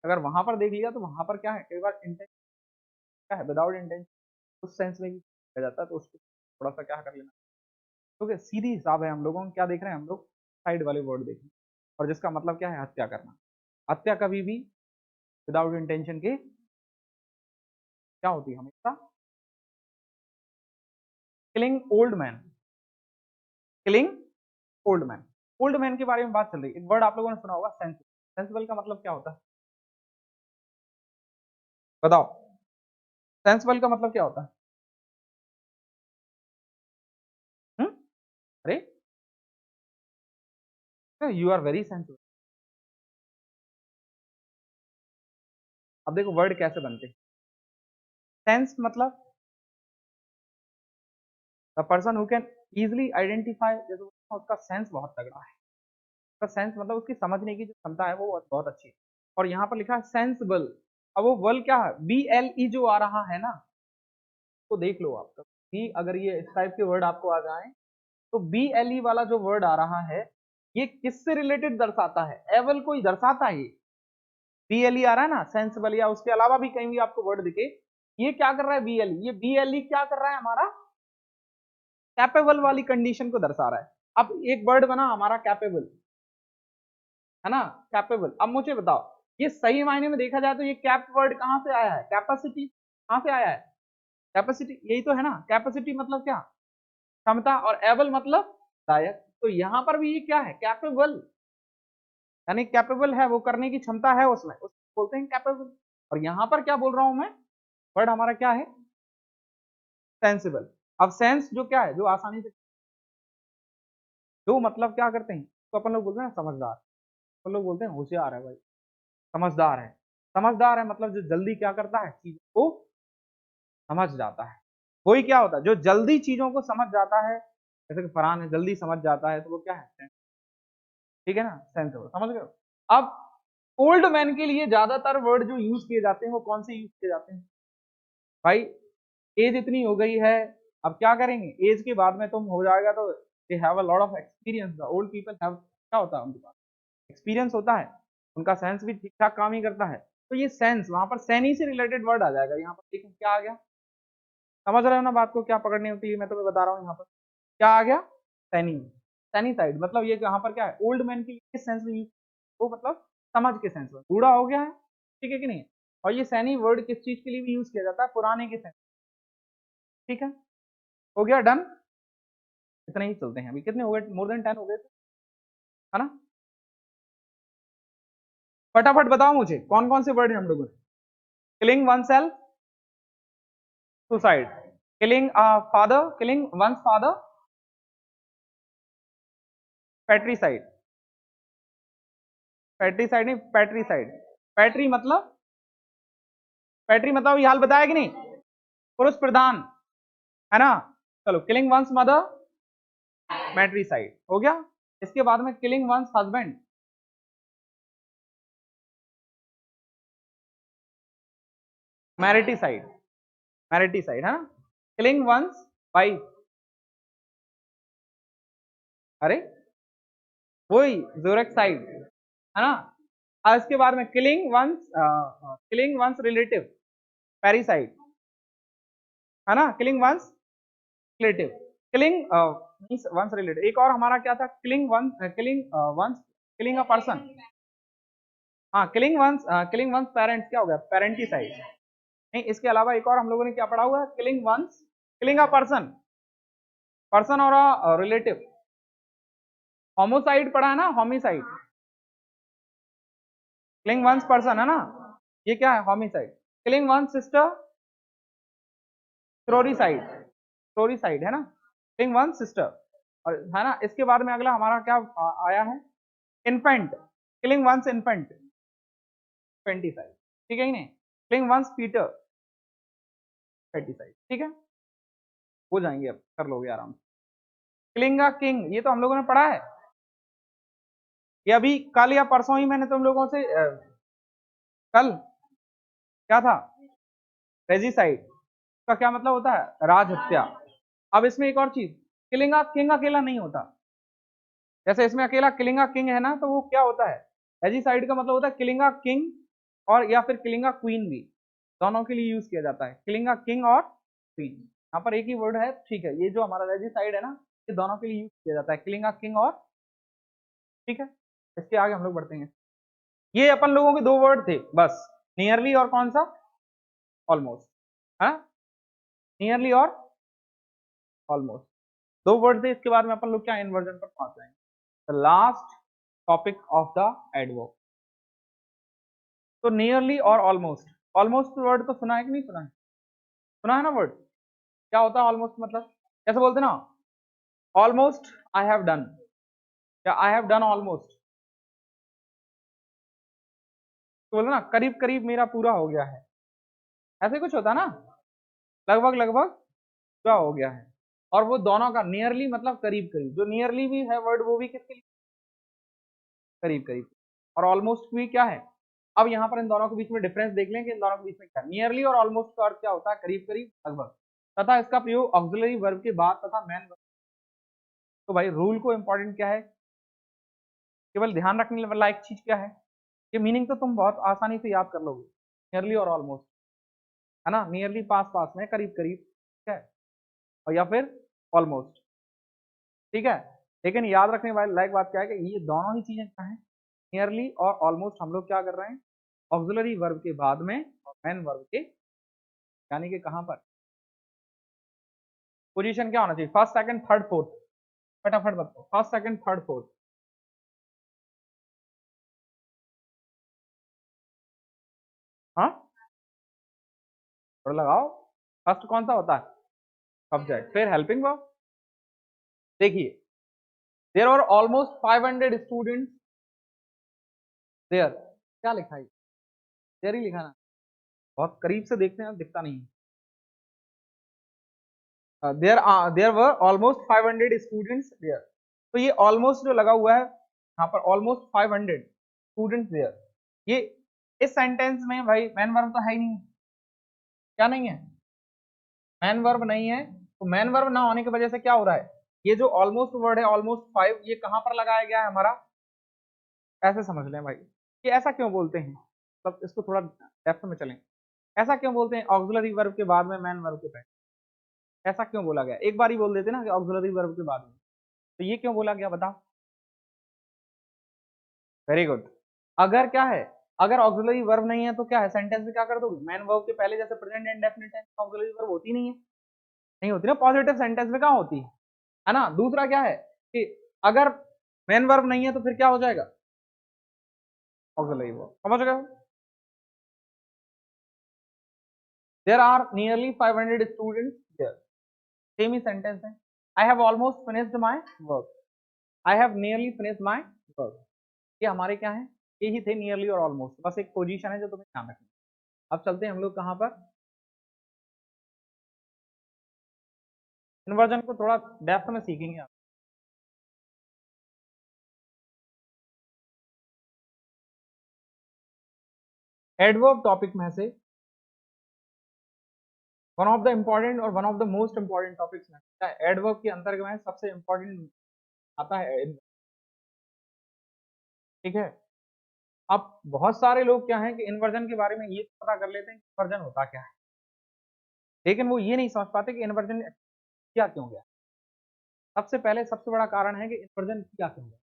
अगर वहां पर देख लिया तो वहां पर क्या है, कई बार इंटेंशन क्या है, विदाउट इंटेंशन, उस सेंस में भी किया जाता है, तो उसको थोड़ा सा क्या कर लेना, क्योंकि सीधी हिसाब है, हम लोगों को क्या देख रहे हैं, हम लोग साइड वाले वर्ड देख रहे हैं, और जिसका मतलब क्या है, हत्या करना। हत्या कभी भी विदाउट इंटेंशन के क्या होती है, हमेशा killing old man, killing old man, old man के बारे में बात चल रही है। एक वर्ड आप लोगों ने सुना होगा, सेंसिबल, सेंसिबल का मतलब क्या होता है, बताओ, सेंसिबल का मतलब क्या होता है, अरे यू आर वेरी सेंसिबल। अब देखो वर्ड कैसे बनते हैं, सेंस मतलब the person who can easily identify, जैसे उसका सेंस बहुत तगड़ा है, उसका सेंस मतलब उसकी समझने की जो क्षमता है वो बहुत अच्छी है। और यहाँ पर लिखा है सेंसिबल, अब वो बल क्या है, बी एल ई जो आ रहा है ना, तो देख लो आप, बी अगर ये इस टाइप के वर्ड आपको आ जाए, तो बी एल ई वाला जो वर्ड आ रहा है, ये किससे रिलेटेड दर्शाता है, एवल को ही दर्शाता है। ये बी एल ई आ रहा है ना, सेंसिबल, या उसके अलावा भी कहीं भी आपको वर्ड दिखे, ये क्या कर रहा है, बी एल ई, ये बी एल ई क्या कर रहा है, हमारा कैपेबल वाली कंडीशन को दर्शा रहा है। अब एक वर्ड बना हमारा कैपेबल, है ना, कैपेबल। अब मुझे बताओ, ये सही मायने में देखा जाए तो ये कैप वर्ड कहां से आया है, कैपेसिटी कहां से आया है, कैपेसिटी यही तो है ना, कैपेसिटी मतलब क्या, क्षमता, और एबल मतलब लायक, तो यहां पर भी ये क्या है, कैपेबल, यानी कैपेबल है, वो करने की क्षमता है उसमें, उसको बोलते हैं कैपेबल। और यहां पर क्या बोल रहा हूं मैं, वर्ड हमारा क्या है, सेंसिबल। अब सेंस जो क्या है, जो आसानी से, जो मतलब क्या करते हैं, तो अपन लोग बोलते हैं समझदार, अपन लोग बोलते हैं होशियार है भाई, समझदार है, समझदार है मतलब जो जल्दी क्या करता है, चीजों को समझ जाता है, वही क्या होता है, जो जल्दी चीजों को समझ जाता है, जैसे कि फरहान है, जल्दी समझ जाता है, तो वो क्या है, ठीक है ना, सेंसिबल, समझ गए। अब ओल्ड मैन के लिए ज्यादातर वर्ड जो यूज किए जाते हैं वो कौन से यूज किए जाते हैं, भाई एज इतनी हो गई है, अब क्या करेंगे, एज के बाद में तुम हो जाएगा तो they have a lot of experience, the old people have, क्या होता है उनके पास, एक्सपीरियंस होता है, उनका सेंस भी ठीक ठाक काम ही करता है, तो ये सेंस वहां पर सैनी से रिलेटेड वर्ड आ जाएगा। यहाँ पर देखो क्या आ गया, समझ रहे हो ना बात को, क्या पकड़नी होती है, मैं तुम्हें बता रहा हूँ यहाँ पर क्या आ गया, सैनी, सैनी साइड मतलब ये यहाँ पर क्या है, ओल्ड मैन के किस सेंस में यूज, वो मतलब समझ के सेंस में, बूढ़ा हो गया है, ठीक है कि नहीं। और ये सैनी वर्ड किस चीज के लिए भी यूज किया जाता है, पुराने के सेंस, ठीक है। हो गया डन, इतना ही चलते हैं। अभी कितने हो गए, मोर देन 10 हो गए थे, है ना। फटाफट बताओ मुझे कौन कौन से वर्ड हैं हम लोगों ने, killing one self, suicide, killing father, killing once father, patricide, patricide नहीं पैट्रीसाइड, पैट्री मतलब, पैट्री मतलब ये हाल बताया कि नहीं, पुरुष प्रधान, है ना। चलो किलिंग वंस मदर, मैट्रीसाइड हो गया। इसके बाद में किलिंग वंस हस्बैंड, मैरिटीसाइड, मैरिटीसाइड है ना। किलिंग वंस वाइफ, अरे वही जोरेक्साइड, है ना। और इसके बाद में किलिंग वंस रिलेटिव, पैरीसाइड, है ना। Killing one's relative, killing means one's relative. एक और हमारा क्या था, killing one's killing a person, हाँ किलिंग वंस पेरेंट्स क्या हो गया, पेरेंटिसाइड। नहीं, इसके अलावा एक और हम लोगों ने क्या पढ़ा हुआ है, किलिंग अ पर्सन, पर्सन और रिलेटिव। होमोसाइड पढ़ा है ना, होमिसाइड, किलिंग वंस पर्सन है ना, ये क्या है, होमिसाइड। किलिंग वंस सिस्टर, क्रोरीसाइड, क्रोरीसाइड है ना, किलिंग वंस सिस्टर। और है ना, इसके बाद में अगला हमारा क्या आया है, infant, killing one's infant, infanticide, ठीक है कि नहीं। किलिंग वंस पीटर, पेटिसाइड, ठीक है। हो जाएंगे, अब कर लोगे आराम से। किलिंग अ किंग, ये तो हम लोगों ने पढ़ा है, ये अभी कल या परसों ही मैंने तुम लोगों से कल क्या था, रेजिसाइड का क्या मतलब होता है, राज हत्या। अब इसमें एक और चीज, किलिंग अ किंग अकेला नहीं होता, जैसे इसमें अकेला किलिंग अ किंग है ना, तो वो क्या होता है, रेजिसाइड का मतलब होता है किलिंग अ किंग, और या फिर किलिंग अ क्वीन भी, दोनों के लिए यूज किया जाता है, किलिंग अ किंग और क्वीन। यहाँ पर एक ही वर्ड है, ठीक है। ये जो हमारा रेजिसाइड है ना, ये दोनों के लिए यूज किया जाता है, किलिंग अ किंग और, ठीक है। इसके आगे हम लोग बढ़ते हैं। ये अपन लोगों के दो वर्ड थे बस, नियरली और कौन सा, ऑलमोस्ट, है, नियरली और ऑलमोस्ट, दो वर्ड थे। इसके बाद में अपन लोग क्या इन्वर्जन पर पहुंच जाएंगे, the last topic of the adverb. तो नियरली और ऑलमोस्ट, ऑलमोस्ट वर्ड तो सुना है कि नहीं सुना है, सुना है ना वर्ड, क्या होता है ऑलमोस्ट मतलब, कैसे बोलते ना, ऑलमोस्ट आई हैव डन, या आई हैव डन ऑलमोस्ट, तो बोलते ना करीब करीब मेरा पूरा हो गया है, ऐसे कुछ होता है ना, लगभग लगभग पूरा हो गया है। और वो दोनों का नियरली मतलब करीब करीब, जो नियरली भी है वर्ड वो भी किसके लिए, करीब करीब, और ऑलमोस्ट भी क्या है। अब यहाँ पर इन दोनों के बीच में डिफरेंस देख लें कि इन दोनों के बीच में क्या, नियरली और ऑलमोस्ट का अर्थ क्या होता है, करीब करीब, लगभग, तथा इसका प्रयोग ऑक्सिलरी वर्ब के बाद तथा मेन वर्ब। तो भाई रूल को इंपॉर्टेंट क्या है, केवल ध्यान रखने लायक चीज क्या है, ये मीनिंग तो तुम बहुत आसानी से याद कर लोगे, नियरली और ऑलमोस्ट, है ना। नियरली पास पास में, करीब करीब, ठीक है, और या फिर ऑलमोस्ट, ठीक है। लेकिन याद रखने वाली लायक बात क्या है कि ये दोनों ही चीजें क्या है, नियरली और ऑलमोस्ट हम लोग क्या कर रहे हैं, ऑक्सिलरी वर्ब के बाद में और मेन वर्ब के, यानी कि कहां पर, पोजीशन क्या होना चाहिए, फर्स्ट सेकंड थर्ड फोर्थ, फटाफट बताओ, फर्स्ट सेकंड थर्ड फोर्थ, हाँ थोड़ा लगाओ। फर्स्ट कौन सा होता है, सब्जेक्ट, फिर हेल्पिंग वर्ब। देखिए, there are almost 500 students there, क्या लिखा है, देयर ही लिखा ना, बहुत करीब से देखते हैं, दिखता नहीं। There were almost 500 students there, तो ये ऑलमोस्ट जो लगा हुआ है यहाँ पर, ऑलमोस्ट 500 स्टूडेंट्स देयर, ये इस सेंटेंस में भाई मैन वर्ब तो है ही नहीं, क्या नहीं है, मैन वर्ब नहीं है। तो मैन वर्ब ना होने की वजह से क्या हो रहा है, ये जो ऑलमोस्ट वर्ड है, ऑलमोस्ट 5, ये कहां पर लगाया गया है हमारा, ऐसे समझ लें भाई, ये ऐसा क्यों बोलते हैं, मतलब इसको थोड़ा डेप्थ में चलें, ऐसा क्यों बोलते हैं ऑक्सिलरी वर्ब के बाद में मैन वर्ब के पहले, ऐसा क्यों बोला गया, एक बार ही बोल देते ना कि ऑक्सिलरी वर्ब के बाद में, तो ये क्यों बोला गया बताओ? Very good. अगर क्या है, अगर ऑक्सिलरी वर्ब नहीं है तो क्या है, सेंटेंस में क्या कर दोगे, मेन वर्ब के पहले जैसे प्रेजेंट इंडेफिनिट टेंस में ऑक्सिलरी वर्ब होती नहीं है, नहीं होती ना, पॉजिटिव सेंटेंस में कहाँ होती है ना। दूसरा क्या है कि अगर मेन वर्ब नहीं है तो फिर क्या हो जाएगा, ऑक्सिलरी वर्ब, समझ गए हो? There are nearly 500 students there, same ही सेंटेंस है। I have almost finished my work, I have nearly finished my work, ये हमारे क्या है, ये ही थे नियरली और ऑलमोस्ट, बस एक पोजीशन है जो तुम्हें ध्यान रखना। अब चलते हैं हम लोग कहां पर, इन्वर्जन को थोड़ा डेप्थ में सीखेंगे आप। एडवर्ब टॉपिक में से वन ऑफ द इंपॉर्टेंट और one of the most important topics में एडवर्ब के अंतर्गत में सबसे इंपॉर्टेंट आता है, ठीक है। अब बहुत सारे लोग क्या है कि इन्वर्जन के बारे में ये पता कर लेते हैं कि इन्वर्जन होता क्या है, लेकिन वो ये नहीं समझ पाते कि इन्वर्जन क्या क्यों गया। सबसे पहले सबसे बड़ा कारण है कि इन्वर्जन क्या क्यों गया।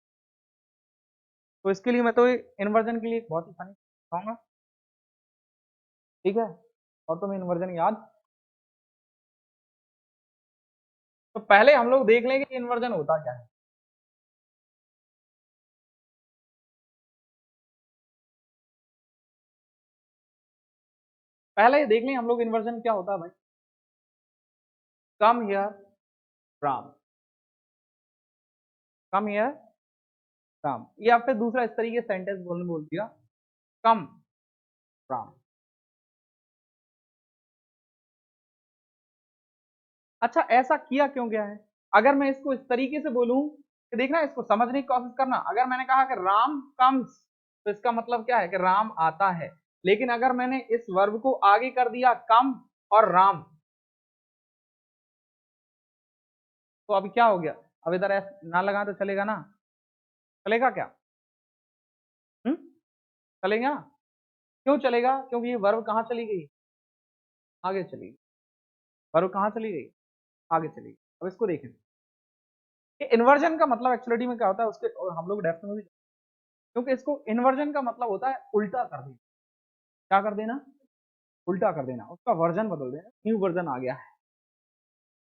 तो इसके लिए मैं तो इन्वर्जन के लिए एक बहुत ही फनी बताऊंगा, ठीक है, और तुम्हें इन्वर्जन याद। तो पहले हम लोग देख लेंगे कि इन्वर्जन होता क्या है। पहले देख लें हम लोग इन्वर्जन क्या होता है भाई। Come here from, come here from, या फिर दूसरा इस तरीके सेंटेंस बोलने बोल दिया, कम फ्रॉम। अच्छा ऐसा किया क्यों गया है, अगर मैं इसको इस तरीके से बोलूं कि देखना, इसको समझने की कोशिश करना, अगर मैंने कहा कि राम कम्स, तो इसका मतलब क्या है कि राम आता है, लेकिन अगर मैंने इस वर्ब को आगे कर दिया कम और राम, तो अभी क्या हो गया, अब इधर एस ना लगा तो चलेगा ना, चलेगा क्या, हम्म, चलेगा, क्यों चलेगा, क्योंकि ये वर्ब कहां चली गई, आगे चली गई, वर्ब कहां चली गई, आगे चली गई। अब इसको देखें कि इन्वर्जन का मतलब एक्चुअलिटी में क्या होता है, उसके और हम लोग डेप्थ में भी, क्योंकि इसको इन्वर्जन का मतलब होता है उल्टा कर देना, क्या कर देना, उल्टा कर देना, उसका वर्जन बदल देना, न्यू वर्जन आ गया है,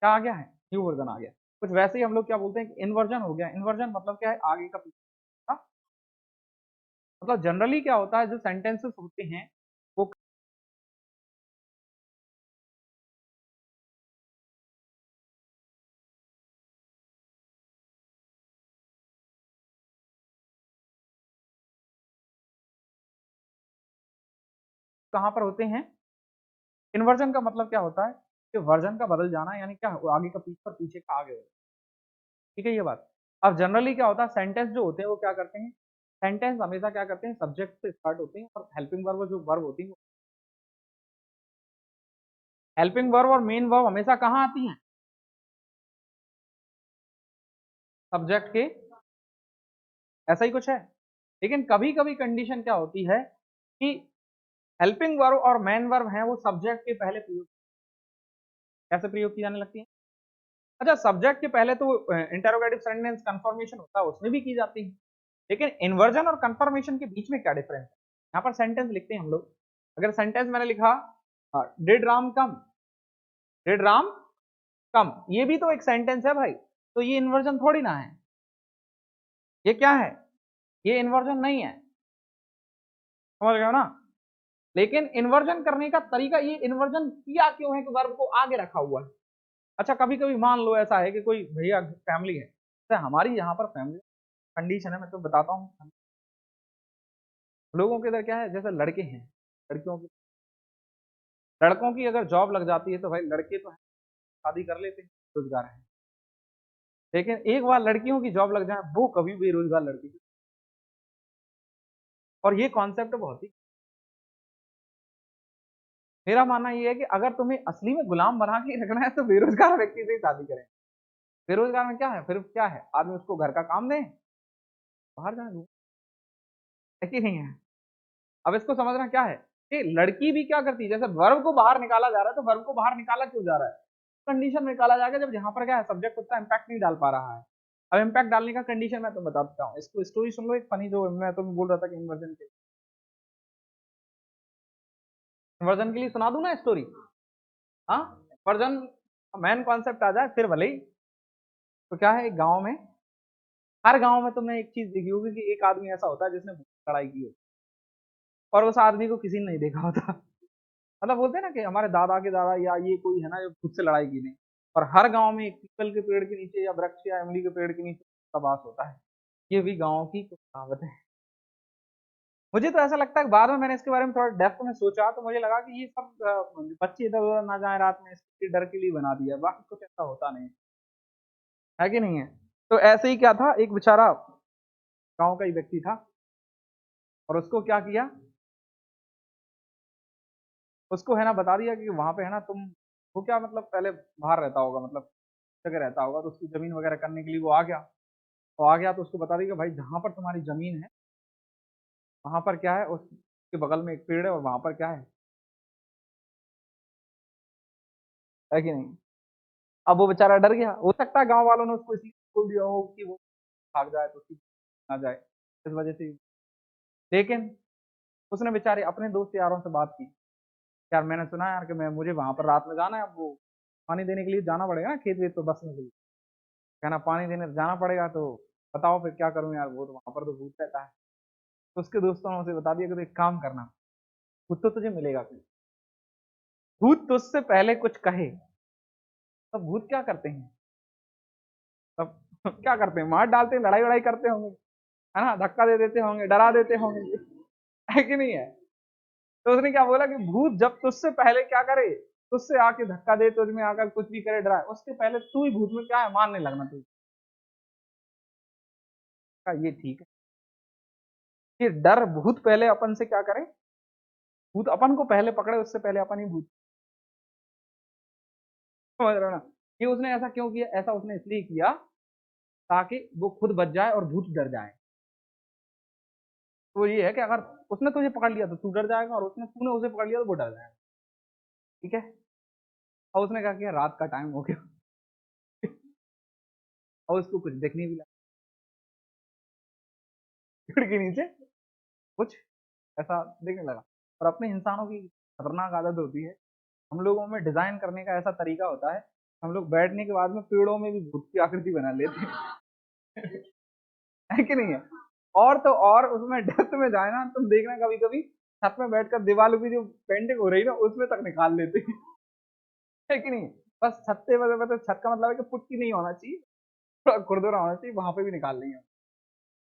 क्या आ गया है, न्यू वर्जन आ गया। कुछ वैसे ही हम लोग क्या बोलते हैं कि इन्वर्जन हो गया, इन्वर्जन मतलब क्या है, आगे का पीछे का। मतलब जनरली क्या होता है, जो सेंटेंसेस होते हैं वो कहां पर होते हैं, इन्वर्जन का मतलब क्या होता है कि वर्जन का बदल जाना, यानी क्या, आगे का पीछे और पीछे का आगे हो, ठीक है ये बात। अब जनरली क्या होता है, सेंटेंस जो होते हैं वो क्या करते हैं, सेंटेंस हमेशा क्या करते हैं, सब्जेक्ट से स्टार्ट होते हैं, और हेल्पिंग वर्ब जो वर्ब होती है, हेल्पिंग वर्ब और मेन वर्ब हमेशा कहाँ आती हैं, सब्जेक्ट के, ऐसा ही कुछ है। लेकिन कभी कभी कंडीशन क्या होती है कि हेल्पिंग वर्ब और मेन वर्ब है वो सब्जेक्ट के पहले प्रयोग, कैसे प्रयोग की जाने लगती है। अच्छा सब्जेक्ट के पहले तो इंटरोगेटिव सेंटेंस कंफर्मेशन होता है, उसमें भी की जाती है, लेकिन इन्वर्जन और कंफर्मेशन के बीच में क्या डिफरेंस है। यहाँ पर सेंटेंस लिखते हैं हम लोग, अगर सेंटेंस मैंने लिखा did Ram come, did Ram come, ये भी तो एक सेंटेंस है भाई, तो ये इन्वर्जन थोड़ी ना है, ये क्या है, ये इन्वर्जन नहीं है, समझ गए हो ना। लेकिन इन्वर्जन करने का तरीका, ये इन्वर्जन किया क्यों है कि वर्ब को आगे रखा हुआ है। अच्छा कभी कभी मान लो ऐसा है कि कोई भैया फैमिली है, तो हमारी यहाँ पर फैमिली कंडीशन है, मैं तो बताता हूँ, लोगों के इधर क्या है, जैसे लड़के हैं, लड़कियों की, लड़कों की अगर जॉब लग जाती है तो भाई लड़के तो है, शादी कर लेते हैं, रोजगार है, लेकिन एक बार लड़कियों की जॉब लग जाए वो कभी बेरोजगार लड़की, और ये कॉन्सेप्ट बहुत ही, मेरा मानना ये है कि अगर तुम्हें असली में गुलाम बना के रखना है तो बेरोजगार व्यक्ति से ही शादी करें। बेरोजगार में क्या है, फिर क्या है, आदमी उसको घर का काम दे, बाहर जाए, है कि नहीं है। अब इसको समझना क्या है कि लड़की भी क्या करती है, जैसे वर्ब को बाहर निकाला जा रहा है, तो वर्ब को बाहर निकाला क्यों जा रहा है, कंडीशन में निकाला जाएगा जब यहाँ पर क्या है, सब्जेक्ट उतना इंपैक्ट नहीं डाल पा रहा है, अब इम्पैक्ट डालने का कंडीशन मैं तुम्हें बताता हूँ, इसको स्टोरी सुन लो एक फनी, जो मैं तुम्हें बोल रहा था कि इन्वर्जन के लिए सुना दूं ना स्टोरी। हाँ, इन्वर्जन मेन कॉन्सेप्ट आ जाए फिर भले ही। तो क्या है, एक गांव में, हर गांव में तुमने एक चीज देखी होगी कि एक आदमी ऐसा होता है जिसने लड़ाई की हो, और उस आदमी को किसी ने नहीं देखा होता। मतलब बोलते हैं ना कि हमारे दादा के दादा या ये कोई है ना जो खुद से लड़ाई की नहीं। और हर गांव में एक पीपल के पेड़ के नीचे या वृक्ष या इमली के पेड़ के नीचे का वास होता है। ये भी गाँव की कुछ कहावत है। मुझे तो ऐसा लगता है कि बाद में मैंने इसके बारे में थोड़ा डेप्थ में सोचा तो मुझे लगा कि ये सब बच्चे इधर उधर ना जाए रात में, इसके डर के लिए बना दिया, बाकी कुछ ऐसा होता नहीं है कि नहीं है। तो ऐसे ही क्या था, एक बेचारा गांव का ही व्यक्ति था, और उसको क्या किया, उसको है ना बता दिया कि वहां पे है ना तुम, वो क्या मतलब पहले बाहर रहता होगा, मतलब जगह रहता होगा, तो उसकी जमीन वगैरह करने के लिए वो आ गया। वो आ गया तो उसको बता दिया कि भाई जहां पर तुम्हारी जमीन है वहां पर क्या है, उसके बगल में एक पेड़ है और वहां पर क्या है कि नहीं। अब वो बेचारा डर गया, हो सकता है गांव वालों ने उसको इसलिए बोल दिया हो कि वो भाग जाए तो उसकी ना जाए, इस वजह से। लेकिन उसने बेचारे अपने दोस्त यारों से बात की, यार मैंने सुना यार कि मैं मुझे वहां पर रात में जाना है, अब वो पानी देने के लिए जाना पड़ेगा ना खेत वेत, तो बस में के लिए कहना पानी देने जाना पड़ेगा, तो बताओ फिर क्या करूं यार, वो तो वहां पर तो भूत रहता है। तो उसके दोस्तों ने उसे बता दिया कि तो एक काम करना, भूत तो तुझे मिलेगा कोई, भूत तुझसे पहले कुछ कहे, तब भूत क्या करते हैं, तब क्या करते हैं, मार डालते हैं, लड़ाई वड़ाई करते होंगे, है ना, धक्का दे देते होंगे, डरा देते होंगे, है कि नहीं है। तो उसने क्या बोला कि भूत जब तुझसे पहले क्या करे, तुझसे आके धक्का दे, तुझ में आकर कुछ भी करे, डराए, उसके पहले तू ही भूत में क्या है मारने लगना तू। ये ठीक है, ये डर भूत पहले अपन से क्या करे, भूत अपन को पहले पकड़े, उससे पहले अपन ही भूत। समझ रहे हो ना। ये उसने ऐसा क्यों किया, ऐसा उसने इसलिए किया ताकि वो खुद बच जाए और भूत डर जाए। तो ये है कि अगर उसने तुझे पकड़ लिया तो तू डर जाएगा, और उसने तूने उसे पकड़ लिया तो वो डर जाएगा। ठीक है। और उसने क्या किया, रात का टाइम हो गया और उसको कुछ देखने भी लगा, पेड़ के नीचे कुछ ऐसा देखने लगा। और अपने इंसानों की खतरनाक आदत होती है, हम लोगों में डिजाइन करने का ऐसा तरीका होता है, हम लोग बैठने के बाद में पेड़ों में भी भूत की आकृति बना लेते हैं है कि नहीं है। और तो और उसमें डेप्थ में जाए ना, तुम देखना कभी कभी छत में बैठकर दीवारों की जो पेंटिंग हो रही है ना उसमें तक निकाल लेते हैं है कि नहीं। बस छत्ते वजह मतलब छत का मतलब है कि पुट्टी नहीं होना चाहिए, थोड़ा खुरदुरा होना चाहिए, वहां पे भी निकाल लेंगे।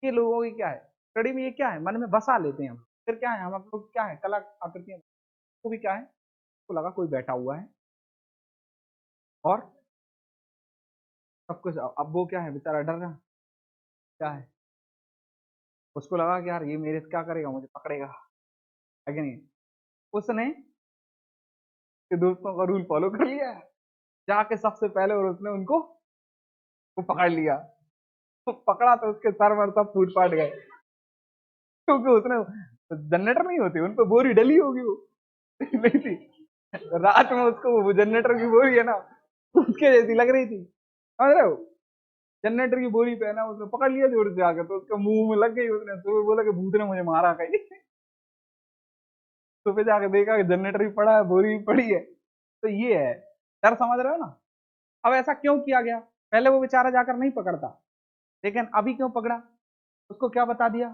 ये लोगों की क्या है, स्टडी में ये क्या है, मन में बसा लेते हैं हम। फिर क्या है, हम लोग क्या है, कला आकृतियां को भी क्या है, तो लगा कोई बैठा हुआ है और सब कुछ। अब वो क्या है, बेचारा डर रहा, क्या है, उसको लगा कि यार ये मेरे से क्या करेगा, मुझे पकड़ेगा, है कि नहीं। उसने के दोस्तों का रूल फॉलो कर लिया, जाके सबसे पहले, और उसने उनको वो पकड़ लिया। तो पकड़ा तो उसके सर वर सब फूट फाट गए, क्योंकि उसने जनरेटर नहीं होती उन पर बोरी डली होगी वो नहीं थी, रात में उसको वो जनरेटर की बोरी है ना उसके जैसी लग रही थी, समझ रहे हो। जनरेटर की बोरी पहना, उसने पकड़ लिया जोर से आकर, तो उसके मुंह में लग गई, उसने सुबह बोला कि भूत ने मुझे मारा कहीं सुबह जाके देखा कि जनरेटर भी पड़ा है, बोरी भी पड़ी है। तो ये है डर, समझ रहे हो ना। अब ऐसा क्यों किया गया, पहले वो बेचारा जाकर नहीं पकड़ता, लेकिन अभी क्यों पकड़ा, उसको क्या बता दिया,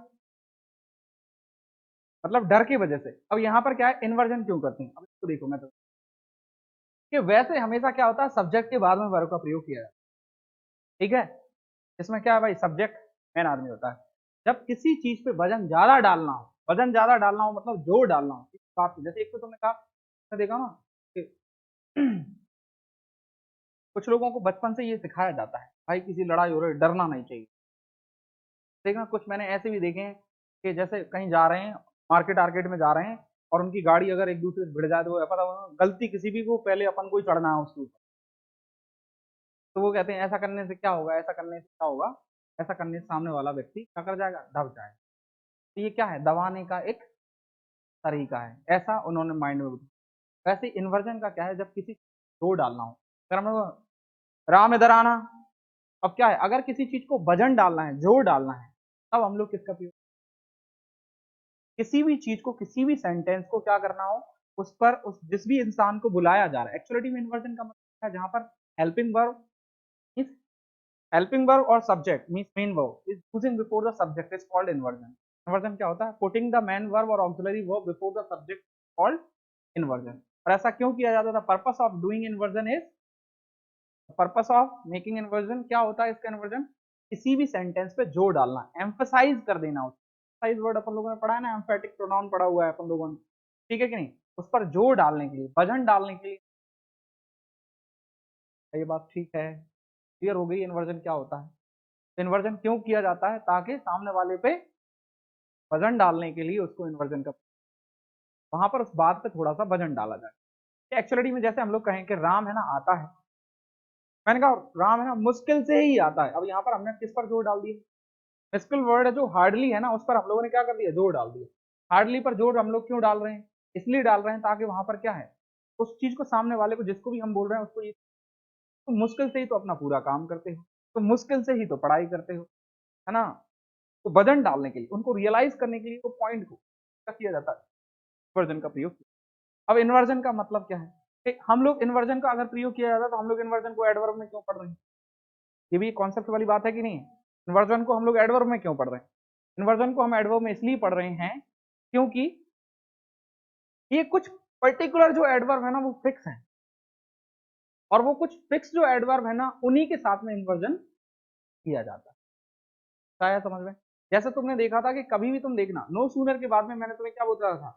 मतलब डर की वजह से। अब यहाँ पर क्या है, इन्वर्जन क्यों करते हैं, अब इसको देखो मैं तो, कि वैसे हमेशा क्या होता है, सब्जेक्ट के बाद में वर्ब का प्रयोग किया जाता है, ठीक है। इसमें क्या है भाई, सब्जेक्ट मेन आदमी होता है। जब किसी चीज पे वजन ज्यादा डालना हो, वजन ज्यादा डालना हो मतलब जोर डालना हो इस बात पे, जैसे एक तो तुमने कहा, मैं देखा ना कि कुछ लोगों को बचपन से ये सिखाया जाता है भाई किसी लड़ाई हो रही है डरना नहीं चाहिए। देखना कुछ मैंने ऐसे भी देखे हैं कि जैसे कहीं जा रहे हैं, मार्केट आर्केट में जा रहे हैं, और उनकी गाड़ी अगर एक दूसरे से भिड़ जाए, तो वो पता गलती किसी भी को, पहले अपन को ही चढ़ना है उसके ऊपर। तो वो कहते हैं ऐसा करने से क्या होगा, ऐसा करने से क्या होगा, ऐसा करने से सामने वाला व्यक्ति क्या कर जाएगा, दब जाएगा। तो ये क्या है, दबाने का एक तरीका है, ऐसा उन्होंने माइंड में बताया। वैसे इन्वर्जन का क्या है, जब किसी जोर डालना हो, अगर हम लोग राम इधर आना, अब क्या है, अगर किसी चीज को वजन डालना है, जोर डालना है, तब हम लोग किसका प्रयोग, किसी भी चीज को, किसी भी सेंटेंस को क्या करना हो, उस पर उस जिस भी इंसान को बुलाया जा रहा है, एक्चुअली में इन्वर्जन का मतलब है जहां पर helping verb means helping verb और subject means main verb is using before the subject is called inversion. Inversion क्या होता है, पुटिंग द मेन वर्ब और auxiliary verb before the subject called inversion. और ऐसा क्यों किया जाता था, purpose of doing inversion is, purpose of making inversion क्या होता है इसका इन्वर्जन, किसी भी सेंटेंस पे जोर डालना, एम्फसाइज कर देना, एम्फसाइज वर्ड अपन लोगों ने पढ़ा है ना, एम्फेटिक प्रोनाउन पढ़ा हुआ है अपन लोगों ने, ठीक है कि नहीं, उस पर जोर डालने के लिए, वजन डालने के लिए। ये बात ठीक है, क्लियर हो गई इन्वर्जन क्या होता है। इन्वर्जन क्यों किया जाता है, ताकि सामने वाले पे वजन डालने के लिए उसको इन्वर्जन का, वहां पर उस बात पे थोड़ा सा वजन डाला जाए। एक्चुअली में जैसे हम लोग कहें कि राम है ना आता है, मैंने कहा राम है ना मुश्किल से ही आता है, अब यहाँ पर हमने किस पर जोर डाल दिया, मुश्किल वर्ड है जो हार्डली है ना, उस पर हम लोगों ने क्या कर दिया, जोर डाल दिया। हार्डली पर जोर हम लोग क्यों डाल रहे हैं, इसलिए डाल रहे हैं ताकि वहां पर क्या है, उस चीज को सामने वाले को जिसको भी हम बोल रहे हैं उसको ये, तो मुश्किल से ही तो अपना पूरा काम करते हो, तो मुश्किल से ही तो पढ़ाई करते हो, है ना, तो वजन डालने के लिए, उनको रियलाइज करने के लिए वो पॉइंट को क्या किया जाता है, इन्वर्जन का प्रयोग। अब इन्वर्जन का मतलब क्या है, हम लोग इन्वर्जन का अगर प्रयोग किया जाता है तो हम लोग इन्वर्जन को एडवर्ब में क्यों पढ़ रहे हैं, ये भी कॉन्सेप्ट वाली बात है कि नहीं है। इन्वर्जन को हम लोग एडवर्ब में क्यों पढ़ रहे हैं, इन्वर्जन को हम एडवर्ब में इसलिए पढ़ रहे हैं क्योंकि ये कुछ पर्टिकुलर जो एडवर्ब है ना वो फिक्स है, और वो कुछ फिक्स जो एडवर्ब है ना उन्हीं के साथ में इन्वर्जन किया जाता है। आया समझ में, जैसे तुमने देखा था कि कभी भी तुम देखना नो सूनर के बाद में मैंने तुम्हें क्या बोला था,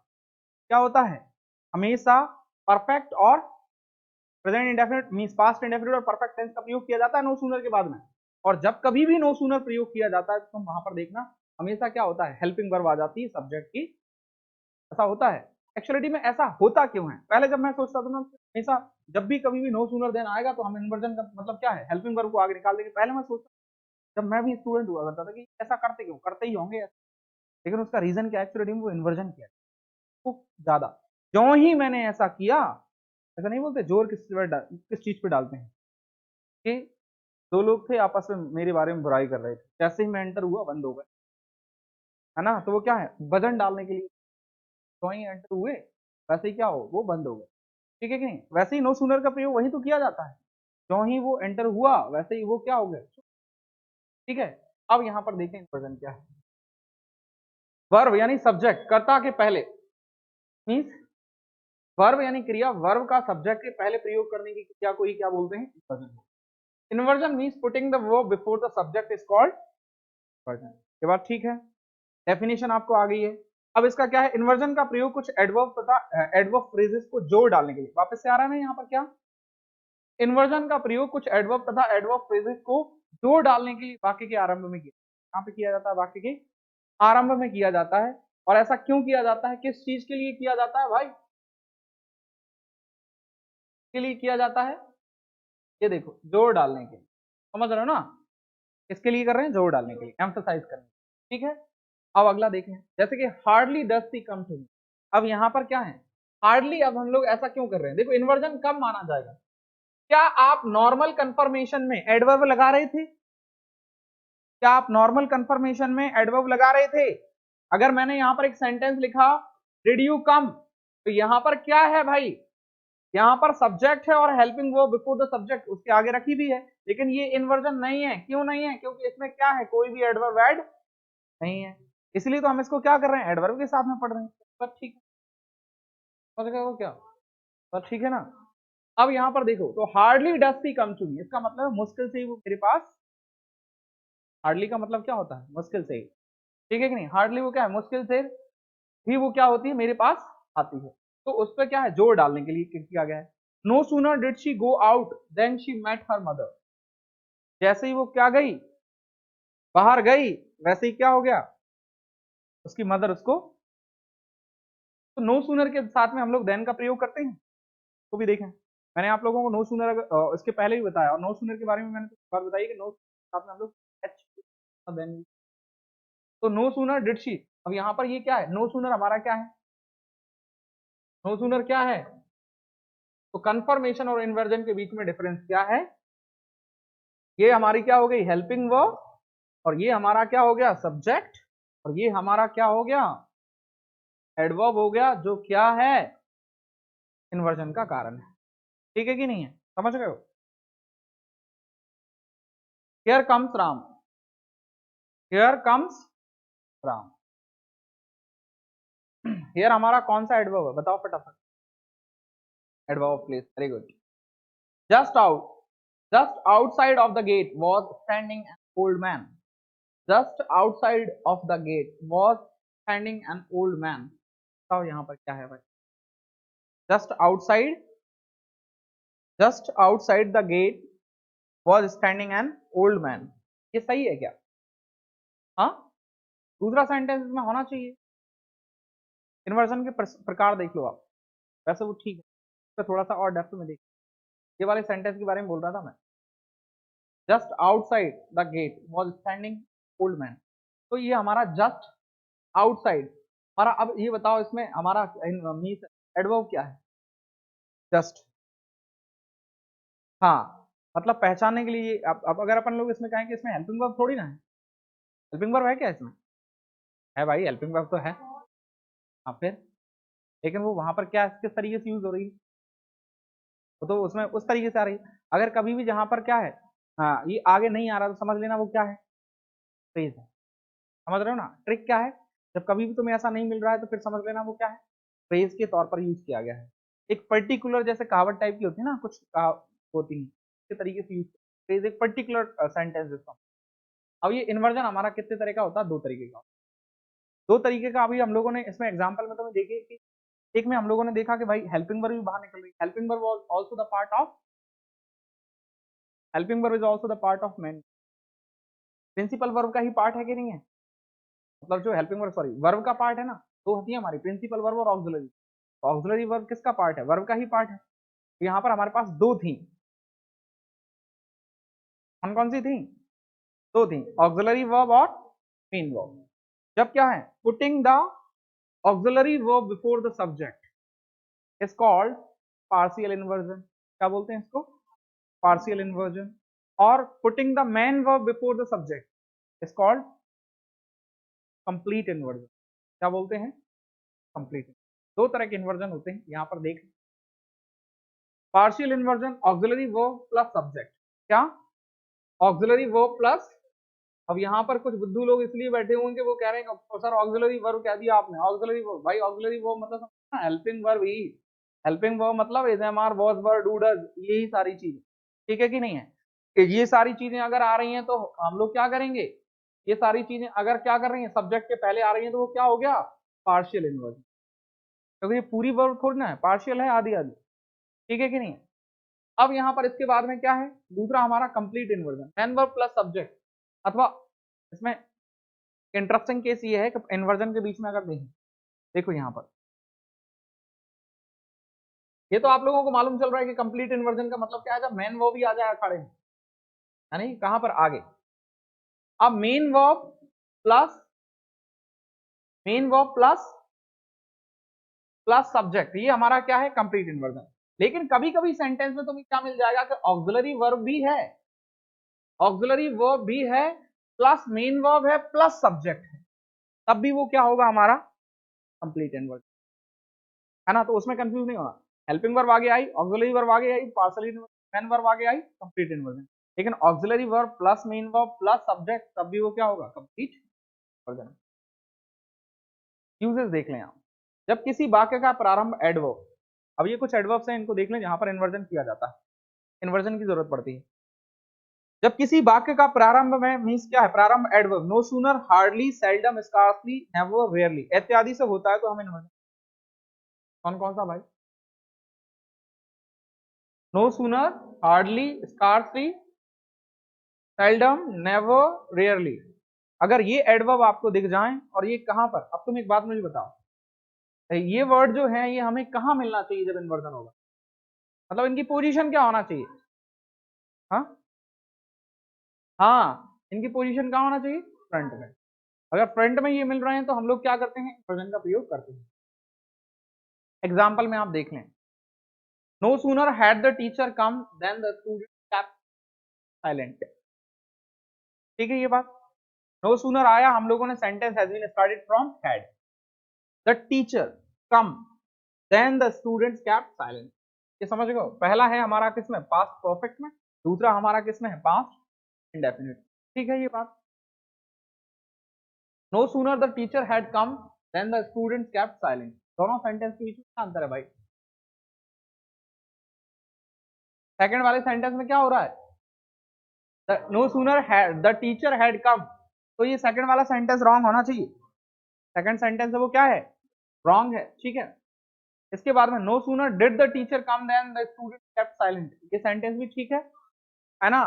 क्या होता है, हमेशा परफेक्ट और present indefinite means past indefinite और परफेक्ट टेंस का प्रयोग किया जाता है नो सूनर के बाद में। और जब कभी भी नो सूनर प्रयोग किया जाता है तो तुम वहां पर देखना हमेशा क्या होता है, हेल्पिंग वर्ब आ जाती है सब्जेक्ट की, ऐसा होता है। एक्चुअली में ऐसा होता क्यों है, पहले जब मैं सोचता था ना हमेशा जब भी कभी भी नो सूनर देन आएगा तो हम इन्वर्जन का मतलब क्या है, हेल्पिंग वर्ब को आगे निकाल देंगे, पहले मैं सोचता जब मैं भी स्टूडेंट हुआ करता था कि ऐसा करते क्यों, करते ही होंगे, लेकिन उसका रीजन क्या है, एक्चुअली में वो इन्वर्जन किया तो ज्यादा, जो ही मैंने ऐसा किया, ऐसा नहीं बोलते जोर किस चीज पे डालते हैं, कि दो लोग थे आपस में मेरे बारे में बुराई कर रहे थे, जैसे ही मैं एंटर हुआ बंद हो गए, है ना, तो वो क्या है वजन डालने के लिए, तो ही एंटर हुए वैसे ही क्या हो वो बंद हो गए, ठीक है कि नहीं, वैसे ही नो सूनर का प्रयोग वही तो किया जाता है, जो ही वो एंटर हुआ वैसे ही वो क्या हो गए, ठीक है। अब यहाँ पर देखें वजन क्या है, वर्ब यानी सब्जेक्ट कर्ता के पहले, मीन्स वर्ब यानी क्रिया, वर्ब का सब्जेक्ट के पहले प्रयोग करने की क्रिया को ही क्या बोलते हैं, inversion. Inversion means putting the verb before the subject is called inversion. ये बात ठीक है, डेफिनेशन आपको आ गई है। अब इसका क्या है, इन्वर्जन का प्रयोग कुछ एडवर्ब तथा एडवर्ब फ्रेजेस को जोड़ डालने के लिए, वापस से आ रहा है ना यहाँ पर क्या, इन्वर्जन का प्रयोग कुछ एडवर्ब तथा एडवर्ब फ्रेजेस को जोड़ डालने के लिए वाक्य के आरंभ में किया, यहाँ पे किया जाता है, वाक्य के आरंभ में किया जाता है। और ऐसा क्यों किया जाता है, किस चीज के लिए किया जाता है भाई, के लिए किया जाता है, ये देखो जोर डालने के लिए, समझ रहे हो ना, किसके लिए कर रहे हैं, जोर डालने के लिए, एम्फसाइज करने के लिए, ठीक है। अब अगला देखें, जैसे कि hardly does she come to me, अब यहाँ पर क्या है हार्डली, अब हम लोग ऐसा क्यों कर रहे हैं, देखो इन्वर्जन कब माना जाएगा, क्या आप नॉर्मल कंफर्मेशन में एडवर्ब लगा रहे थे, क्या आप नॉर्मल कंफर्मेशन में एडवर्ब लगा रहे थे, अगर मैंने यहाँ पर एक सेंटेंस लिखा डिड यू कम, तो यहाँ पर क्या है भाई, यहाँ पर सब्जेक्ट है और helping verb before the subject उसके आगे रखी भी है, लेकिन ये इन्वर्जन नहीं है, क्यों नहीं है, क्योंकि इसमें क्या है, कोई भी एडवर्ब ऐड नहीं है, इसलिए तो हम इसको क्या कर रहे हैं, एडवर्ब के साथ में पढ़ रहे हैं, पर ठीक है, समझ गए हो क्या, पर ठीक है ना। अब यहाँ पर देखो, तो hardly does she come to me, इसका मतलब मुश्किल से ही वो मेरे पास, हार्डली का मतलब क्या होता है, मुश्किल से ही, ठीक है कि नहीं, हार्डली वो क्या है, मुश्किल से ही वो क्या होती है मेरे पास आती है, तो उस पर क्या है जोर डालने के लिए किया गया है। No sooner did she go out than she met her mother, जैसे ही वो क्या गई, बाहर गई, वैसे ही क्या हो गया, उसकी मदर उसको, तो नो सूनर के साथ में हम लोग देन का प्रयोग करते हैं, तो भी देखें मैंने आप लोगों को नो सूनर इसके पहले भी बताया, और नो सूनर के बारे में मैंने बात बताई कि नो साथ में हम लोग एच देन, तो नो सूनर डिड शी, अब यहाँ पर ये क्या है, नो सूनर हमारा क्या है, नो सूनर क्या है, तो कंफर्मेशन और इन्वर्जन के बीच में डिफरेंस क्या है, ये हमारी क्या हो गई हेल्पिंग वर्ब, और ये हमारा क्या हो गया सब्जेक्ट, और ये हमारा क्या हो गया एडवर्ब हो गया, जो क्या है इन्वर्जन का कारण है। ठीक है कि नहीं है, समझ रहे हो। Here comes Ram, here comes Ram, here हमारा कौन सा एडवर्ब है बताओ फटाफट। Adverb please, very good. Just out, just outside of the gate was standing an old man, just outside of the gate was standing an old man. बताओ यहाँ पर क्या है भाई, just outside, just outside the gate was standing an old man, ये सही है क्या। हाँ, दूसरा सेंटेंस में होना चाहिए। इन्वर्जन के प्रकार देख लो आप, वैसे वो ठीक है, तो थोड़ा सा और डेप्थ में देख। ये वाले सेंटेंस के बारे में बोल रहा था मैं, just outside the gate was standing old man, तो ये हमारा जस्ट आउटसाइड हमारा। अब ये बताओ इसमें हमारा मीन्स एडवर्ब क्या है, जस्ट। हाँ, मतलब पहचानने के लिए। अब अगर अपन लोग इसमें कहें कि इसमें हेल्पिंग वर्ब थोड़ी ना है, हेल्पिंग वर्ब है क्या इसमें, है भाई हेल्पिंग वर्ब तो है। हाँ फिर, लेकिन वो वहां पर क्या किस तरीके से यूज हो रही है, वो तो उसमें उस तरीके से आ रही है। अगर कभी भी जहां पर क्या है, हाँ ये आगे नहीं आ रहा तो समझ लेना वो क्या है, फ्रेज है। समझ रहे हो ना ट्रिक क्या है, जब कभी भी तुम्हें ऐसा नहीं मिल रहा है तो फिर समझ लेना वो क्या है, फ्रेज के तौर पर यूज किया गया है। एक पर्टिकुलर जैसे कहावत टाइप की होती है ना, कुछ होती है इस तरीके से यूज, फ्रेज एक पर्टिकुलर सेंटेंस जिसका। अब ये इन्वर्जन हमारा कितने तरह का होता है, दो तरीके का, दो तरीके का। अभी हम लोगों ने इसमें एग्जाम्पल में तुम्हें देखे कि एक में हम लोगों ने देखा कि भाई हेल्पिंग वर्ब भी बाहर निकल रही है, helping verb also the part of, helping verb is also the part of main, principal verb का ही पार्ट है कि नहीं है, मतलब जो हेल्पिंग वर्ब सॉरी वर्ब का पार्ट है ना, दो होती है हमारी, प्रिंसिपल वर्ब और ऑक्सिलरी। ऑक्सिलरी वर्ब किसका पार्ट है, वर्ब का ही पार्ट है। तो यहाँ पर हमारे पास दो थी, कौन कौन सी थी, दो थी, ऑक्सिलरी वर्ब और मेन वर्ब। जब क्या है putting the auxiliary verb before the subject is called partial inversion, क्या बोलते हैं इसको, पार्शियल इन्वर्जन। और putting the main verb before the subject is called complete inversion, क्या बोलते हैं कंप्लीट। दो तरह के इन्वर्जन होते हैं यहाँ पर देख, partial inversion auxiliary verb plus subject, क्या ऑक्सिलरी वर्ब प्लस। अब यहाँ पर कुछ बुद्धू लोग इसलिए बैठे होंगे वो कह रहे हैं सर ऑक्सिलरी वर्ब कह दिया आपने, ऑक्सिलरी वर्ब भाई ऑक्सिलरी वर्ब मतलब हेल्पिंग वर्ब ही, हेल्पिंग वर्ब मतलब is am are was were do does, यही सारी चीजें। ठीक है कि नहीं है, ये सारी चीजें अगर आ रही हैं तो हम लोग क्या करेंगे, ये सारी चीजें अगर क्या कर रही हैं सब्जेक्ट के पहले आ रही हैं तो वो क्या हो गया पार्शियल इन्वर्जन, क्योंकि ये पूरी वर्ब थोड़ी ना है, पार्शियल है आधी आधी। ठीक है कि नहीं है। अब यहाँ पर इसके बाद में क्या है दूसरा हमारा complete inversion, main verb plus subject, अथवा इसमें इंटरेस्टिंग केस ये है कि इन्वर्जन के बीच में अगर देखें, देखो यहाँ पर ये तो आप लोगों को मालूम चल रहा है कि कंप्लीट इन्वर्जन का मतलब क्या है, जब मेन वर्ब भी आ जाए अखाड़े में, यानी कहां पर आगे। अब main verb plus, main verb plus plus subject, ये हमारा क्या है कंप्लीट इन्वर्जन। लेकिन कभी कभी सेंटेंस में तुम्हें क्या मिल जाएगा कि ऑक्सिलरी वर्ब भी है, ऑक्सिलरी वर्ब भी है प्लस मेन वर्ब है प्लस सब्जेक्ट है, तब भी वो क्या होगा हमारा कंप्लीट इन्वर्जन, है ना। तो उसमें कंफ्यूज नहीं होना, हेल्पिंग वर्ब आगे आई, ऑक्सिलरी वर्ब आगे आई, पार्शियल मेन वर्ब आगे आई, कंप्लीट इन्वर्जन। लेकिन auxiliary verb plus main verb plus subject तब भी वो क्या होगा कंप्लीट इन्वर्जन। यूजेस देख लें आप, जब किसी वाक्य का प्रारंभ एडवर्ब, अब ये कुछ एडवर्ब्स हैं इनको देख लें जहां पर इन्वर्जन किया जाता है, इन्वर्जन की जरूरत पड़ती है। जब किसी वाक्य का प्रारंभ में मीन्स क्या है प्रारंभ adverb, no sooner hardly seldom scarcely never rarely इत्यादि से होता है तो हम इन्वर्जन, कौन कौन सा भाई, no sooner hardly scarcely seldom never rarely, अगर ये एडवर्ब आपको दिख जाएं और ये कहां पर, अब तुम एक बात मुझे बताओ, ये वर्ड जो है ये हमें कहां मिलना चाहिए जब इन्वर्जन होगा, मतलब इनकी पोजीशन क्या होना चाहिए। हाँ हाँ, इनकी पोजीशन कहाँ होना चाहिए फ्रंट में। अगर फ्रंट में ये मिल रहे हैं तो हम लोग क्या करते हैं इन्वर्जन का प्रयोग करते हैं। एग्जाम्पल में आप देख लें, no sooner had the teacher come than the student kept silent, ठीक है ये बात। नो सूनर आया, हम लोगों ने sentence has been started from had, the teacher come, than the students kept silent. ये समझ गए, पहला है हमारा किसमें, पास्ट परफेक्ट में, दूसरा हमारा किसमें है, पास्ट इंडेफिनिट। ठीक है ये बात। No sooner the teacher had come than the students kept silent, दोनों सेंटेंस के बीच में क्या अंतर है भाई? सेकंड वाले सेंटेंस में क्या हो रहा है, no sooner the teacher had come, तो ये सेकंड वाला सेंटेंस रॉन्ग होना चाहिए, सेकंड सेंटेंस है वो क्या है, रॉन्ग है। ठीक है, इसके बाद में no sooner did the teacher come than the student kept silent, ये सेंटेंस भी ठीक है ना।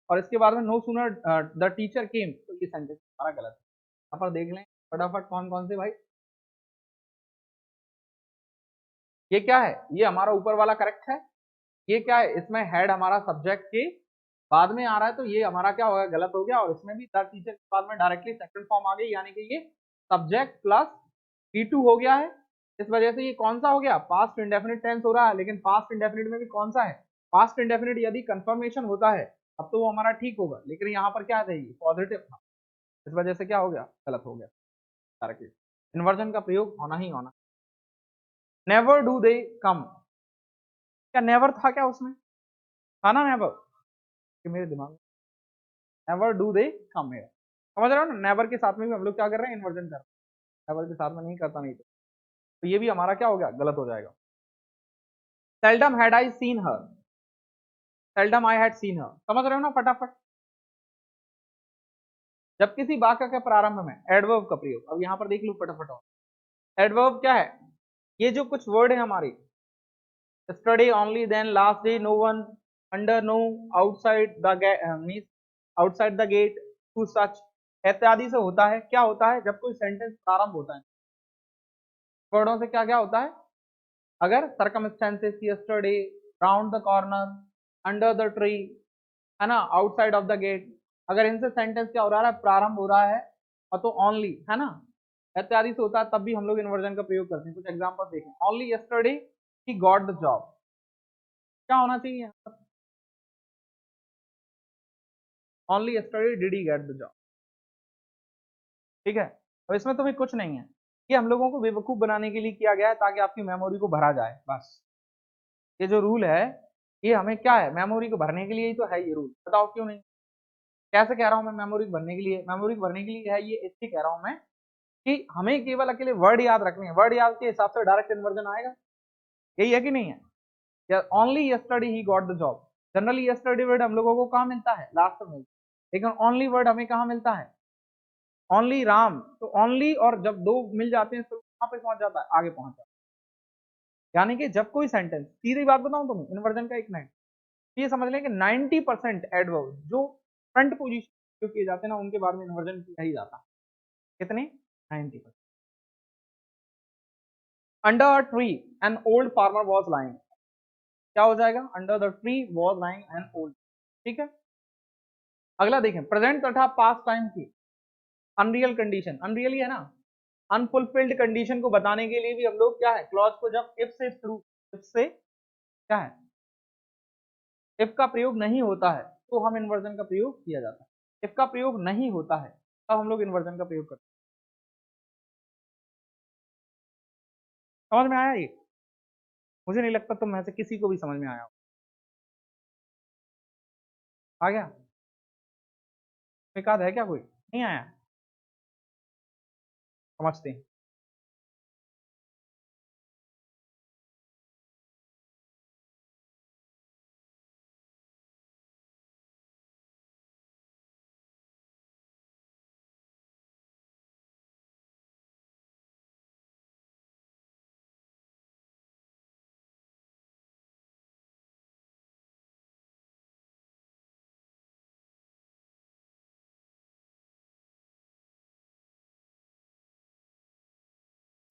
और इसके बाद में no sooner the teacher came, तो ये सेंटेंस हमारा गलत है। यहाँ पर देख लें फटाफट कौन कौन से भाई। ये क्या है, ये हमारा ऊपर वाला करेक्ट है। ये क्या है, इसमें हेड हमारा सब्जेक्ट के बाद में आ रहा है, तो ये हमारा क्या होगा, गलत हो गया। और इसमें भी द टीचर के बाद में डायरेक्टली सेकंड फॉर्म आ गई, यानी कि ये सब्जेक्ट प्लस P2 हो गया है। इस वजह से ये कौन सा हो गया, पास्ट इंडेफिनिट टेंस हो रहा है। लेकिन पास्ट इंडेफिनिट में भी कौन सा है, पास्ट इंडेफिनिट यदि कंफर्मेशन होता है अब तो वो हमारा ठीक होगा, लेकिन यहाँ पर क्या चाहिए, पॉजिटिव था, इस वजह से क्या हो गया, गलत हो गया डायरेक्टली। इन्वर्जन का प्रयोग होना ही होना। नेवर डू दे कम, क्या नेवर था क्या उसमें, था ना नेवर, कि मेरे दिमाग में नेवर डू दे कम है, समझ रहे हो ना। नेवर के साथ में भी हम लोग क्या कर रहे हैं, इन्वर्जन कर रहे हैं, नेवर के साथ में नहीं करता, नहीं तो ये भी हमारा क्या हो गया, गलत हो जाएगा। Seldom had I seen her, seldom I had seen हर, समझ रहे हो ना फटाफट। जब किसी वाक्य के प्रारंभ में एडवर्ब का प्रयोग, अब यहाँ पर देख लो फटाफट, एडवर्ब क्या है, ये जो कुछ वर्ड है हमारे, study only, then last day, no one, under, no, outside the means outside the gate, to such इत्यादि से होता है। क्या होता है, जब कोई सेंटेंस प्रारंभ होता है वर्डों से, क्या क्या होता है, अगर circumstances, yesterday, round the corner, under the tree, है ना, आउटसाइड ऑफ द गेट, अगर इनसे सेंटेंस क्या हो रहा है, प्रारंभ हो रहा है, और तो ओनली, है ना, इत्यादि से होता है, तब भी हम लोग इन्वर्जन का प्रयोग करते हैं। कुछ एग्जांपल देखें, only yesterday he got the job, क्या होना चाहिए, only yesterday did he get the job. ठीक है, और इसमें तो भी कुछ नहीं है, ये हम लोगों को बेवकूफ बनाने के लिए किया गया है, ताकि आपकी मेमोरी को भरा जाए बस। ये जो रूल है, ये हमें क्या है, मेमोरी को भरने के लिए ही तो है ये रूल, बताओ क्यों नहीं। कैसे कह रहा हूं मैं, मेमोरी को भरने के लिए, मेमोरी को भरने के लिए है ये, इसलिए कह रहा हूं मैं कि हमें केवल अकेले वर्ड याद रखने हैं, वर्ड याद के हिसाब से डायरेक्ट इन्वर्जन आएगा, यही है कि नहीं है। Only yesterday he got the job, generally yesterday word हम लोगों को कहाँ मिलता है, लास्ट में, लेकिन ओनली वर्ड हमें कहाँ मिलता है, ओनली राम, तो ओनली और जब दो मिल जाते हैं तो कहाँ पे पहुंच जाता है, आगे पहुंच जाता है। यानी कि जब कोई सेंटेंस, सीधी बात बताऊं तुम्हें, इन्वर्जन का एक नाइन, ये समझ लें कि 90% एडवर्ब जो फ्रंट पोजीशन जो किए जाते हैं ना, उनके बारे में इन्वर्जन किया ही जाता है। कितने, 90%। Under a tree an old farmer was lying, क्या हो जाएगा, under the tree was lying an old. ठीक है, अगला देखें, प्रेजेंट तथा पास्ट टाइम की अनरियल कंडीशन, अनरियल ही है ना, अनफुलफिल्ड कंडीशन को बताने के लिए भी हम लोग क्या है, क्लॉज को जब इफ से थ्रू, इफ से क्या है, इफ का प्रयोग नहीं होता है तो हम इन्वर्जन का प्रयोग किया जाता है, इफ का प्रयोग नहीं होता है तब हम लोग इन्वर्जन का प्रयोग करते हैं। समझ में आया ये, मुझे नहीं लगता तुम में से किसी को भी समझ में आया हो। आ गया, एक आध है क्या, कोई नहीं आया, समझते हैं।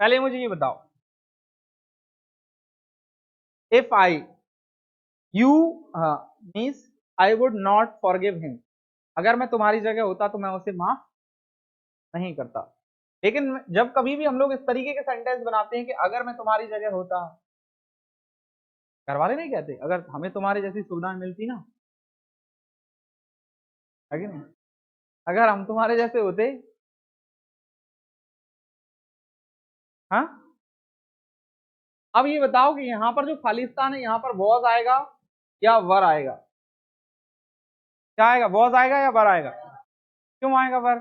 पहले मुझे ये बताओ, if I, you means I would not forgive him, अगर मैं तुम्हारी जगह होता तो मैं उसे माफ नहीं करता। लेकिन जब कभी भी हम लोग इस तरीके के सेंटेंस बनाते हैं कि अगर मैं तुम्हारी जगह होता, घर वाले नहीं कहते अगर हमें तुम्हारी जैसी सुविधाएं मिलती ना, है कि नहीं, अगर हम तुम्हारे जैसे होते, हाँ। अब ये बताओ कि यहाँ पर जो खालिस्तान है यहाँ पर वॉज आएगा या वर आएगा? क्या आएगा, वॉज आएगा या वर आएगा? क्यों आएगा वर?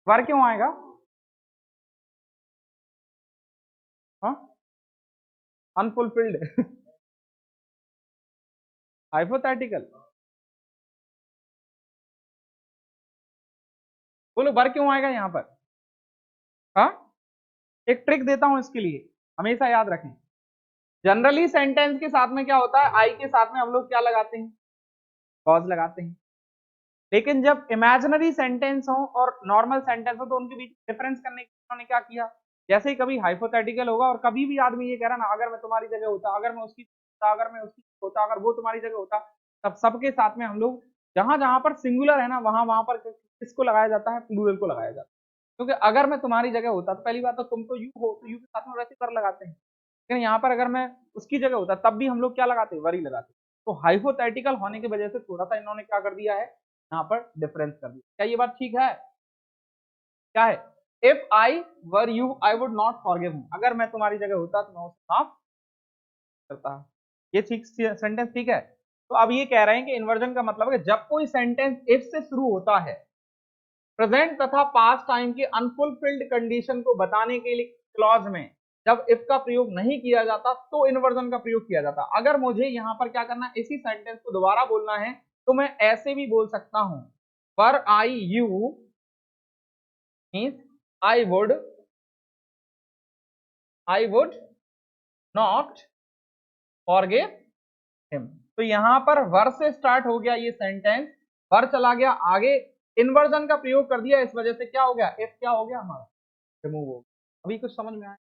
वर क्यों आएगा? हाँ, अनफुलफिल्ड। हाइपोथेटिकल। बोलो वर क्यों आएगा यहाँ पर? हाँ, एक ट्रिक देता हूं इसके लिए, हमेशा याद रखें। जनरली सेंटेंस के साथ में क्या होता है, आई के साथ में हम लोग क्या लगाते हैं, कॉज लगाते हैं। लेकिन जब इमेजिनरी सेंटेंस हो और नॉर्मल सेंटेंस हो तो उनके बीच डिफरेंस करने के लिए उन्होंने क्या किया, जैसे ही कभी हाइपोथेटिकल होगा और कभी भी आदमी ये कह रहा ना, अगर मैं तुम्हारी जगह होता, अगर मैं उसकी होता, अगर मैं उसकी होता, अगर वो तुम्हारी जगह होता, तब सबके साथ में हम लोग जहां जहां पर सिंगुलर है ना, वहां वहां पर किसको लगाया जाता है, प्लूरल को लगाया जाता है। क्योंकि अगर मैं तुम्हारी जगह होता तो पहली बात तो तुम तो यू हो, तो यू के साथ में वैसे कर लगाते हैं। लेकिन यहाँ पर अगर मैं उसकी जगह होता तब भी हम लोग क्या लगाते, वरी लगाते। तो हाइपोथेटिकल होने की वजह से थोड़ा सा इन्होंने क्या कर दिया है, यहाँ पर डिफरेंस कर दिया। क्या ये बात ठीक है? क्या है, if I were you I would not forgive him, अगर मैं तुम्हारी जगह होता तो मैं उसे माफ करता। ये ठीक सेंटेंस ठीक है। तो अब ये कह रहे हैं कि इन्वर्जन का मतलब है कि जब कोई सेंटेंस इफ से शुरू होता है, प्रेजेंट तथा पास्ट टाइम की अनफुलफिल्ड कंडीशन को बताने के लिए क्लॉज में जब इफ का प्रयोग नहीं किया जाता तो इन्वर्जन का प्रयोग किया जाता। अगर मुझे यहां पर क्या करना है, इसी सेंटेंस को दोबारा बोलना है तो मैं ऐसे भी बोल सकता हूं, पर I you means I would not forgive him. तो यहां पर वर से स्टार्ट हो गया ये सेंटेंस, वर चला गया आगे, इन्वर्जन का प्रयोग कर दिया, इस वजह से क्या हो गया, इफ क्या हो गया हमारा, रिमूव हो गया। अभी कुछ समझ में आया,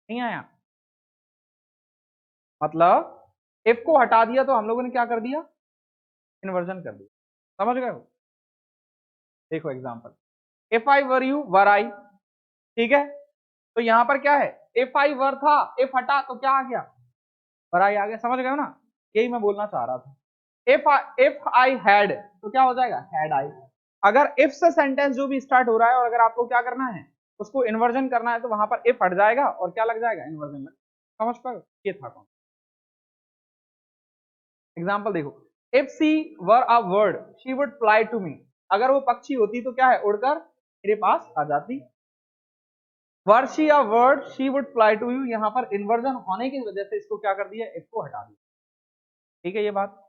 नहीं आया? मतलब इफ को हटा दिया तो हम लोगों ने क्या कर दिया, इन्वर्जन कर दिया। समझ गए हो? देखो example, if I were you were I, ठीक है। तो यहां पर क्या है, इफ आई वर था, इफ हटा तो क्या आ गया, वर आई आ गया। समझ गए हो ना? यही मैं बोलना चाह रहा था। इफ आई हैड तो क्या हो जाएगा, हैड आई। अगर इफ से सेंटेंस जो भी स्टार्ट हो रहा है और अगर आपको क्या करना है, उसको इन्वर्जन करना है, तो वहां पर इफ हट जाएगा और क्या लग जाएगा, इन्वर्जन लग। समझ पाए? ये था कौन। एग्जाम्पल देखो, if she were a word she would fly to me, अगर वो पक्षी होती तो क्या है, उड़कर मेरे पास आ जाती। Were she a word she would fly to you, यहां पर इन्वर्जन होने की वजह से इसको क्या कर दिया, इसको हटा दिया। ठीक है ये बात।